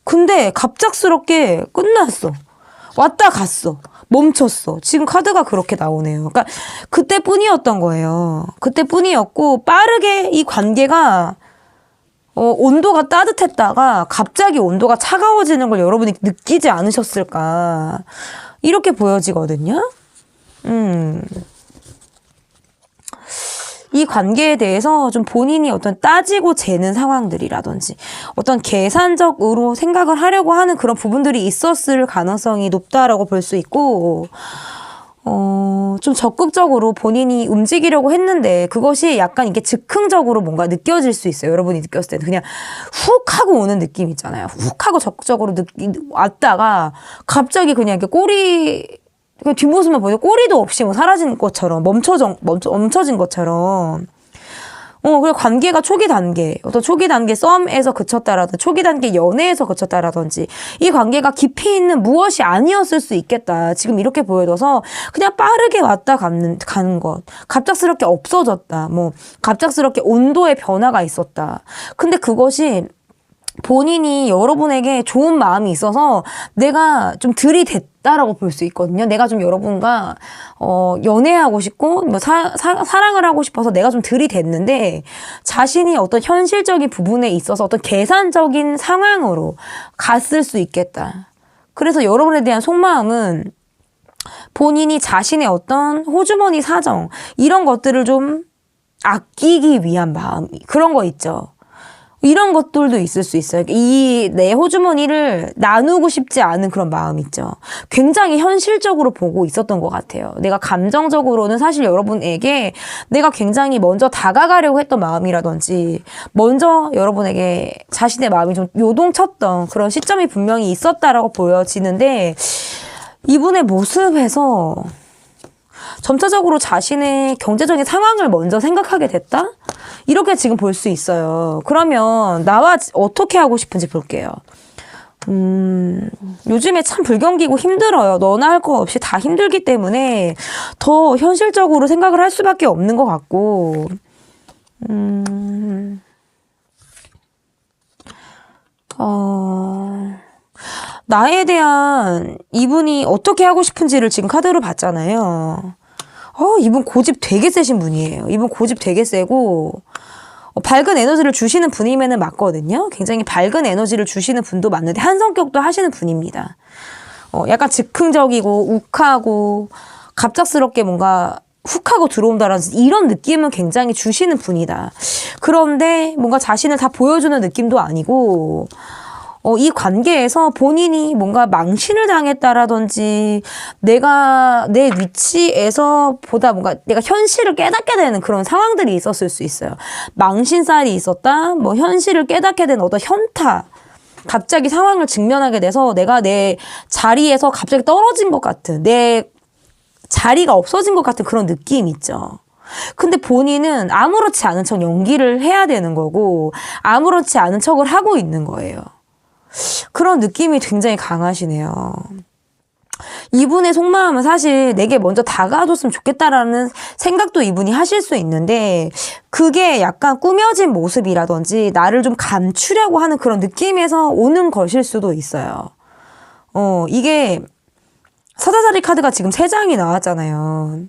근데 갑작스럽게 끝났어. 왔다 갔어. 멈췄어. 지금 카드가 그렇게 나오네요. 그러니까 그때뿐이었던 거예요. 그때뿐이었고 빠르게 이 관계가 온도가 따뜻했다가 갑자기 온도가 차가워지는 걸 여러분이 느끼지 않으셨을까. 이렇게 보여지거든요. 이 관계에 대해서 좀 본인이 어떤 따지고 재는 상황들이라든지 어떤 계산적으로 생각을 하려고 하는 그런 부분들이 있었을 가능성이 높다라고 볼 수 있고 좀 적극적으로 본인이 움직이려고 했는데 그것이 약간 이게 즉흥적으로 뭔가 느껴질 수 있어요. 여러분이 느꼈을 때는 그냥 훅 하고 오는 느낌 있잖아요. 훅 하고 적극적으로 왔다가 갑자기 그냥 이렇게 꼬리 그 뒷모습만 보여도 꼬리도 없이 뭐 사라진 것처럼 멈춰진 것처럼. 그리고 관계가 초기 단계, 어떤 초기 단계 썸에서 그쳤다라든지, 초기 단계 연애에서 그쳤다라든지, 이 관계가 깊이 있는 무엇이 아니었을 수 있겠다. 지금 이렇게 보여져서 그냥 빠르게 왔다 가는 것. 갑작스럽게 없어졌다. 뭐, 갑작스럽게 온도의 변화가 있었다. 근데 그것이 본인이 여러분에게 좋은 마음이 있어서 내가 좀 들이댔다라고 볼 수 있거든요. 내가 좀 여러분과 연애하고 싶고 뭐 사랑을 하고 싶어서 내가 좀 들이댔는데 자신이 어떤 현실적인 부분에 있어서 어떤 계산적인 상황으로 갔을 수 있겠다. 그래서 여러분에 대한 속마음은 본인이 자신의 어떤 호주머니 사정 이런 것들을 좀 아끼기 위한 마음 그런 거 있죠. 이런 것들도 있을 수 있어요. 이 내 호주머니를 나누고 싶지 않은 그런 마음 있죠. 굉장히 현실적으로 보고 있었던 것 같아요. 내가 감정적으로는 사실 여러분에게 내가 굉장히 먼저 다가가려고 했던 마음이라든지 먼저 여러분에게 자신의 마음이 좀 요동쳤던 그런 시점이 분명히 있었다라고 보여지는데 이분의 모습에서 점차적으로 자신의 경제적인 상황을 먼저 생각하게 됐다? 이렇게 지금 볼 수 있어요. 그러면 나와 어떻게 하고 싶은지 볼게요. 요즘에 참 불경기고 힘들어요. 너나 할 거 없이 다 힘들기 때문에 더 현실적으로 생각을 할 수밖에 없는 것 같고 나에 대한 이분이 어떻게 하고 싶은지를 지금 카드로 봤잖아요. 이분 고집 되게 세신 분이에요. 이분 고집 되게 세고 밝은 에너지를 주시는 분이면은 맞거든요. 굉장히 밝은 에너지를 주시는 분도 맞는데 한 성격도 하시는 분입니다. 약간 즉흥적이고 욱하고 갑작스럽게 뭔가 훅 하고 들어온다라는 이런 느낌은 굉장히 주시는 분이다. 그런데 뭔가 자신을 다 보여주는 느낌도 아니고 이 관계에서 본인이 뭔가 망신을 당했다라든지 내가 내 위치에서 보다 뭔가 내가 현실을 깨닫게 되는 그런 상황들이 있었을 수 있어요. 망신살이 있었다. 뭐 현실을 깨닫게 된 어떤 현타. 갑자기 상황을 직면하게 돼서 내가 내 자리에서 갑자기 떨어진 것 같은 내 자리가 없어진 것 같은 그런 느낌 있죠. 근데 본인은 아무렇지 않은 척 연기를 해야 되는 거고 아무렇지 않은 척을 하고 있는 거예요. 그런 느낌이 굉장히 강하시네요. 이분의 속마음은 사실 내게 먼저 다가와줬으면 좋겠다라는 생각도 이분이 하실 수 있는데 그게 약간 꾸며진 모습이라든지 나를 좀 감추려고 하는 그런 느낌에서 오는 것일 수도 있어요. 이게 사자자리 카드가 지금 3장이 나왔잖아요.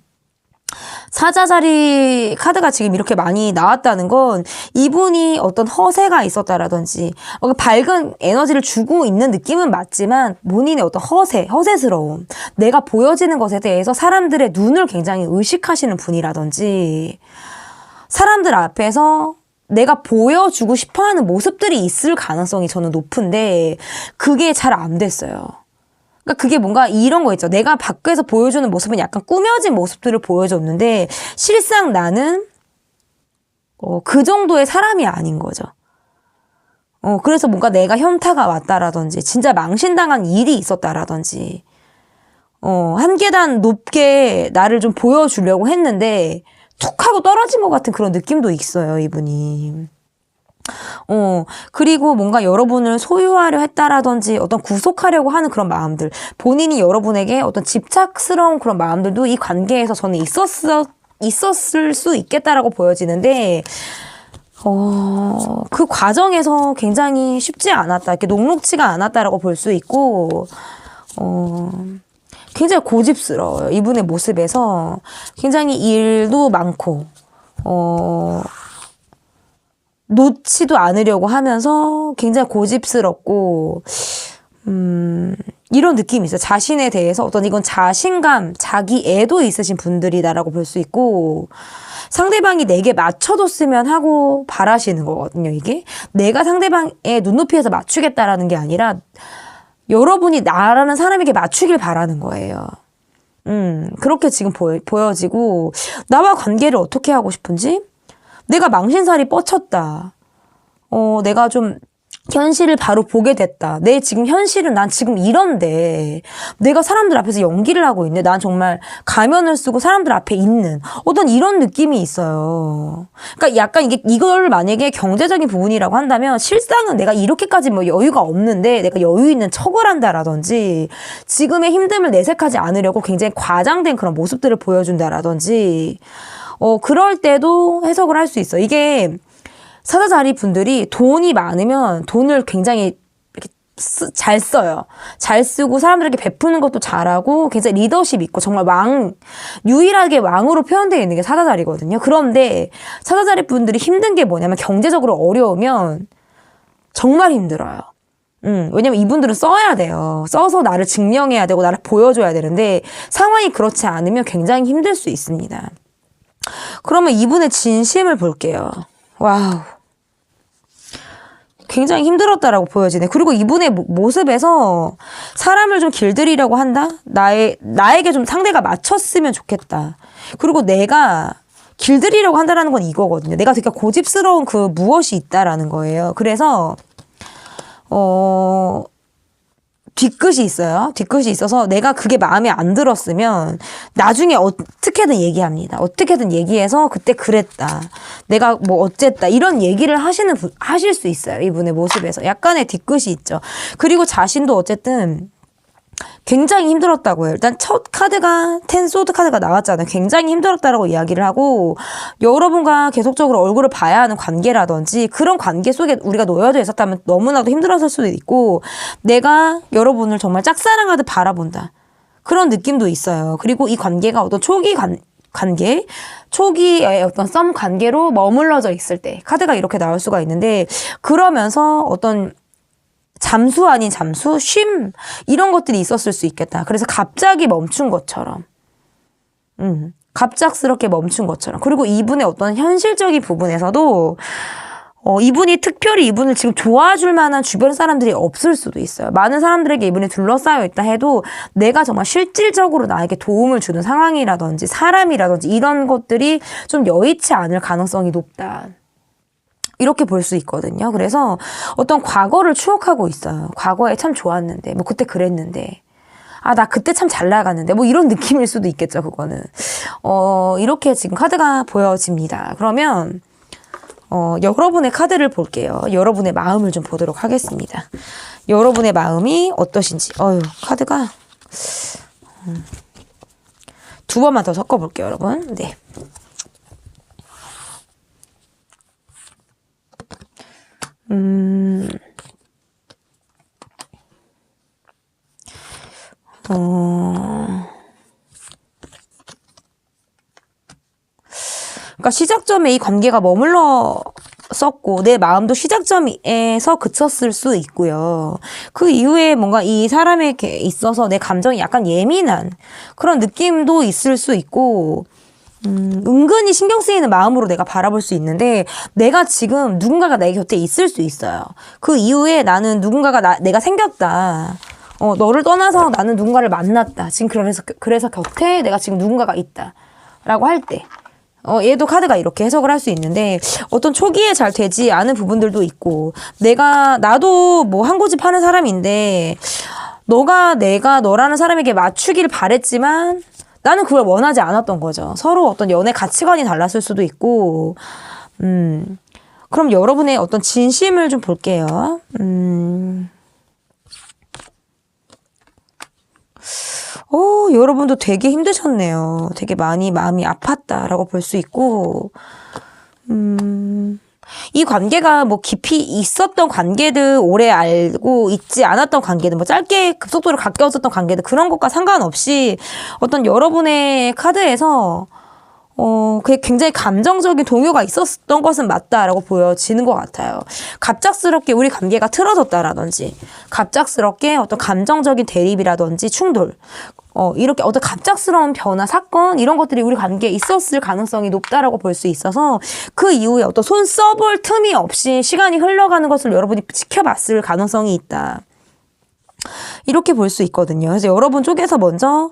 사자자리 카드가 지금 이렇게 많이 나왔다는 건 이분이 어떤 허세가 있었다라든지 밝은 에너지를 주고 있는 느낌은 맞지만 본인의 어떤 허세스러움 내가 보여지는 것에 대해서 사람들의 눈을 굉장히 의식하시는 분이라든지 사람들 앞에서 내가 보여주고 싶어하는 모습들이 있을 가능성이 저는 높은데 그게 잘 안 됐어요. 그러니까 그게 뭔가 이런 거 있죠. 내가 밖에서 보여주는 모습은 약간 꾸며진 모습들을 보여줬는데 실상 나는 그 정도의 사람이 아닌 거죠. 그래서 뭔가 내가 현타가 왔다라든지 진짜 망신당한 일이 있었다라든지 한 계단 높게 나를 좀 보여주려고 했는데 툭 하고 떨어진 것 같은 그런 느낌도 있어요, 이분이. 그리고 뭔가 여러분을 소유하려 했다라든지 어떤 구속하려고 하는 그런 마음들 본인이 여러분에게 어떤 집착스러운 그런 마음들도 이 관계에서 저는 있었을 수 있겠다라고 보여지는데 그 과정에서 굉장히 쉽지 않았다 이렇게 녹록지가 않았다라고 볼 수 있고 굉장히 고집스러워요. 이분의 모습에서 굉장히 일도 많고 놓지도 않으려고 하면서 굉장히 고집스럽고 이런 느낌이 있어요. 자신에 대해서 어떤 이건 자신감, 자기애도 있으신 분들이다라고 볼 수 있고 상대방이 내게 맞춰줬으면 하고 바라시는 거거든요. 이게 내가 상대방의 눈높이에서 맞추겠다라는 게 아니라 여러분이 나라는 사람에게 맞추길 바라는 거예요. 그렇게 지금 보여지고 나와 관계를 어떻게 하고 싶은지 내가 망신살이 뻗쳤다. 내가 좀 현실을 바로 보게 됐다. 내 지금 현실은 난 지금 이런데 내가 사람들 앞에서 연기를 하고 있네. 난 정말 가면을 쓰고 사람들 앞에 있는 어떤 이런 느낌이 있어요. 그러니까 약간 이걸 만약에 경제적인 부분이라고 한다면 실상은 내가 이렇게까지 뭐 여유가 없는데 내가 여유 있는 척을 한다라든지 지금의 힘듦을 내색하지 않으려고 굉장히 과장된 그런 모습들을 보여준다라든지 그럴 때도 해석을 할 수 있어. 이게 사자자리 분들이 돈이 많으면 돈을 굉장히 이렇게 잘 써요. 잘 쓰고 사람들에게 베푸는 것도 잘하고 굉장히 리더십 있고 정말 유일하게 왕으로 표현되어 있는 게 사자자리거든요. 그런데 사자자리 분들이 힘든 게 뭐냐면 경제적으로 어려우면 정말 힘들어요. 왜냐면 이분들은 써야 돼요. 써서 나를 증명해야 되고 나를 보여줘야 되는데 상황이 그렇지 않으면 굉장히 힘들 수 있습니다. 그러면 이분의 진심을 볼게요. 와우. 굉장히 힘들었다라고 보여지네. 그리고 이분의 모습에서 사람을 좀 길들이려고 한다? 나에게 좀 상대가 맞췄으면 좋겠다. 그리고 내가 길들이려고 한다라는 건 이거거든요. 내가 되게 고집스러운 그 무엇이 있다라는 거예요. 그래서, 뒤끝이 있어요. 뒤끝이 있어서 내가 그게 마음에 안 들었으면 나중에 어떻게든 얘기합니다. 어떻게든 얘기해서 그때 그랬다. 내가 뭐 어쨌다. 이런 얘기를 하실 수 있어요. 이분의 모습에서. 약간의 뒤끝이 있죠. 그리고 자신도 어쨌든 굉장히 힘들었다고요. 일단 첫 카드가 텐소드 카드가 나왔잖아요. 굉장히 힘들었다라고 이야기를 하고 여러분과 계속적으로 얼굴을 봐야 하는 관계라든지 그런 관계 속에 우리가 놓여져 있었다면 너무나도 힘들었을 수도 있고 내가 여러분을 정말 짝사랑하듯 바라본다. 그런 느낌도 있어요. 그리고 이 관계가 어떤 초기의 어떤 썸 관계로 머물러져 있을 때 카드가 이렇게 나올 수가 있는데 그러면서 어떤 잠수 아닌 잠수, 쉼 이런 것들이 있었을 수 있겠다. 그래서 갑자기 멈춘 것처럼 갑작스럽게 멈춘 것처럼 그리고 이분의 어떤 현실적인 부분에서도 이분이 특별히 이분을 지금 좋아줄 만한 주변 사람들이 없을 수도 있어요. 많은 사람들에게 이분이 둘러싸여 있다 해도 내가 정말 실질적으로 나에게 도움을 주는 상황이라든지 사람이라든지 이런 것들이 좀 여의치 않을 가능성이 높다. 이렇게 볼 수 있거든요. 그래서 어떤 과거를 추억하고 있어요. 과거에 참 좋았는데, 뭐 그때 그랬는데, 나 그때 참 잘 나갔는데, 뭐 이런 느낌일 수도 있겠죠, 그거는. 이렇게 지금 카드가 보여집니다. 그러면, 여러분의 카드를 볼게요. 여러분의 마음을 좀 보도록 하겠습니다. 여러분의 마음이 어떠신지. 카드가, 두 번만 더 섞어볼게요, 여러분. 네. 그러니까 시작점에 이 관계가 머물렀었고 내 마음도 시작점에서 그쳤을 수 있고요. 그 이후에 뭔가 이 사람에게 있어서 내 감정이 약간 예민한 그런 느낌도 있을 수 있고 은근히 신경 쓰이는 마음으로 내가 바라볼 수 있는데 내가 지금 누군가가 내 곁에 있을 수 있어요. 그 이후에 나는 누군가가 내가 생겼다. 너를 떠나서 나는 누군가를 만났다. 지금 그래서 곁에 내가 지금 누군가가 있다. 라고 할 때. 얘도 카드가 이렇게 해석을 할 수 있는데 어떤 초기에 잘 되지 않은 부분들도 있고 나도 뭐 한 고집 하는 사람인데 내가 너라는 사람에게 맞추기를 바랬지만 나는 그걸 원하지 않았던 거죠. 서로 어떤 연애 가치관이 달랐을 수도 있고, 그럼 여러분의 어떤 진심을 좀 볼게요. 여러분도 되게 힘드셨네요. 되게 많이 마음이 아팠다라고 볼 수 있고, 이 관계가 뭐 깊이 있었던 관계들, 오래 알고 있지 않았던 관계들, 뭐 짧게 급속도로 가까웠었던 관계들, 그런 것과 상관없이 어떤 여러분의 카드에서 그게 굉장히 감정적인 동요가 있었던 것은 맞다라고 보여지는 것 같아요. 갑작스럽게 우리 관계가 틀어졌다라든지, 갑작스럽게 어떤 감정적인 대립이라든지 충돌, 이렇게 어떤 갑작스러운 변화, 사건, 이런 것들이 우리 관계에 있었을 가능성이 높다라고 볼 수 있어서 그 이후에 어떤 손 써볼 틈이 없이 시간이 흘러가는 것을 여러분이 지켜봤을 가능성이 있다. 이렇게 볼 수 있거든요. 그래서 여러분 쪽에서 먼저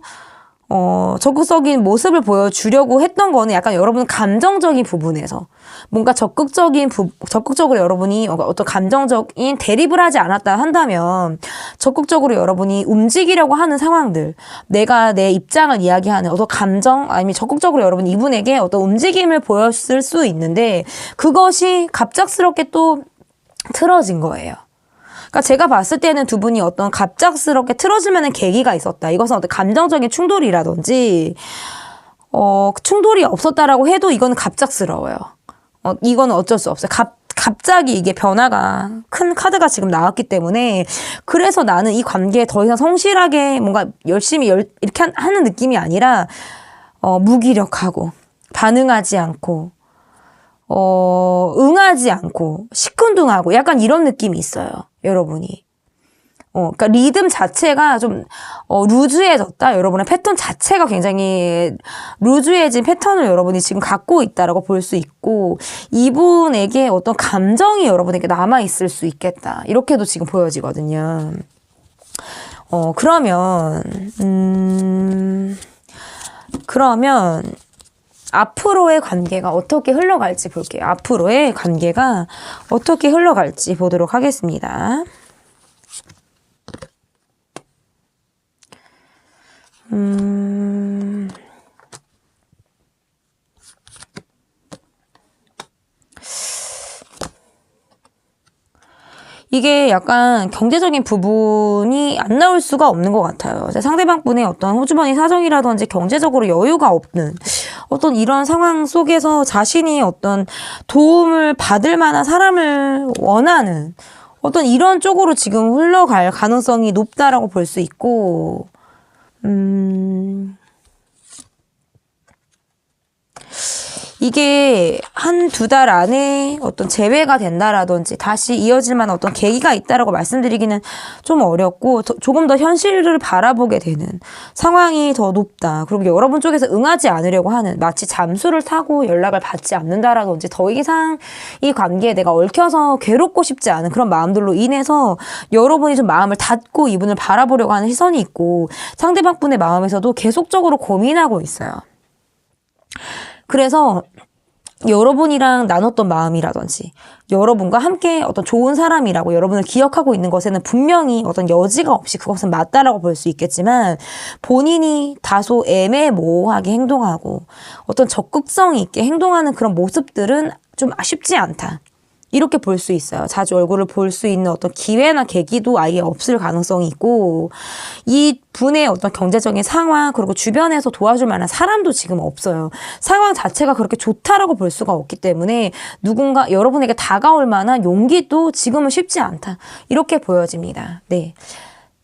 적극적인 모습을 보여주려고 했던 거는 약간 여러분 감정적인 부분에서 뭔가 적극적으로 여러분이 어떤 감정적인 대립을 하지 않았다 한다면 적극적으로 여러분이 움직이려고 하는 상황들, 내가 내 입장을 이야기하는 어떤 감정, 아니면 적극적으로 여러분 이분에게 어떤 움직임을 보였을 수 있는데 그것이 갑작스럽게 또 틀어진 거예요. 그러니까 제가 봤을 때는 두 분이 어떤 갑작스럽게 틀어질 만한 계기가 있었다. 이것은 어떤 감정적인 충돌이라든지 충돌이 없었다라고 해도 이건 갑작스러워요. 이건 어쩔 수 없어요. 갑자기 이게 변화가 큰 카드가 지금 나왔기 때문에 그래서 나는 이 관계에 더 이상 성실하게 뭔가 열심히 이렇게 하는 느낌이 아니라 무기력하고 반응하지 않고 응하지 않고 시큰둥하고 약간 이런 느낌이 있어요. 여러분이. 그러니까 리듬 자체가 좀 루즈해졌다. 여러분의 패턴 자체가 굉장히 루즈해진 패턴을 여러분이 지금 갖고 있다라고 볼 수 있고 이분에게 어떤 감정이 여러분에게 남아있을 수 있겠다. 이렇게도 지금 보여지거든요. 그러면 앞으로의 관계가 어떻게 흘러갈지 볼게요. 앞으로의 관계가 어떻게 흘러갈지 보도록 하겠습니다. 이게 약간 경제적인 부분이 안 나올 수가 없는 것 같아요. 상대방 분의 어떤 호주머니 사정이라든지 경제적으로 여유가 없는 어떤 이런 상황 속에서 자신이 어떤 도움을 받을 만한 사람을 원하는 어떤 이런 쪽으로 지금 흘러갈 가능성이 높다라고 볼 수 있고, 이게 한두 달 안에 어떤 재회가 된다라든지 다시 이어질 만한 어떤 계기가 있다라고 말씀드리기는 좀 어렵고 조금 더 현실을 바라보게 되는 상황이 더 높다. 그리고 여러분 쪽에서 응하지 않으려고 하는 마치 잠수를 타고 연락을 받지 않는다라든지 더 이상 이 관계에 내가 얽혀서 괴롭고 싶지 않은 그런 마음들로 인해서 여러분이 좀 마음을 닫고 이분을 바라보려고 하는 시선이 있고 상대방 분의 마음에서도 계속적으로 고민하고 있어요. 그래서 여러분이랑 나눴던 마음이라든지 여러분과 함께 어떤 좋은 사람이라고 여러분을 기억하고 있는 것에는 분명히 어떤 여지가 없이 그것은 맞다라고 볼 수 있겠지만 본인이 다소 애매모호하게 행동하고 어떤 적극성이 있게 행동하는 그런 모습들은 좀 쉽지 않다. 이렇게 볼 수 있어요. 자주 얼굴을 볼 수 있는 어떤 기회나 계기도 아예 없을 가능성이 있고 이 분의 어떤 경제적인 상황 그리고 주변에서 도와줄 만한 사람도 지금 없어요. 상황 자체가 그렇게 좋다라고 볼 수가 없기 때문에 누군가 여러분에게 다가올 만한 용기도 지금은 쉽지 않다. 이렇게 보여집니다. 네.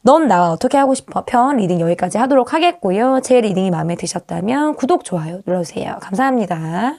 넌 나와 어떻게 하고 싶어? 편 리딩 여기까지 하도록 하겠고요. 제 리딩이 마음에 드셨다면 구독, 좋아요 눌러주세요. 감사합니다.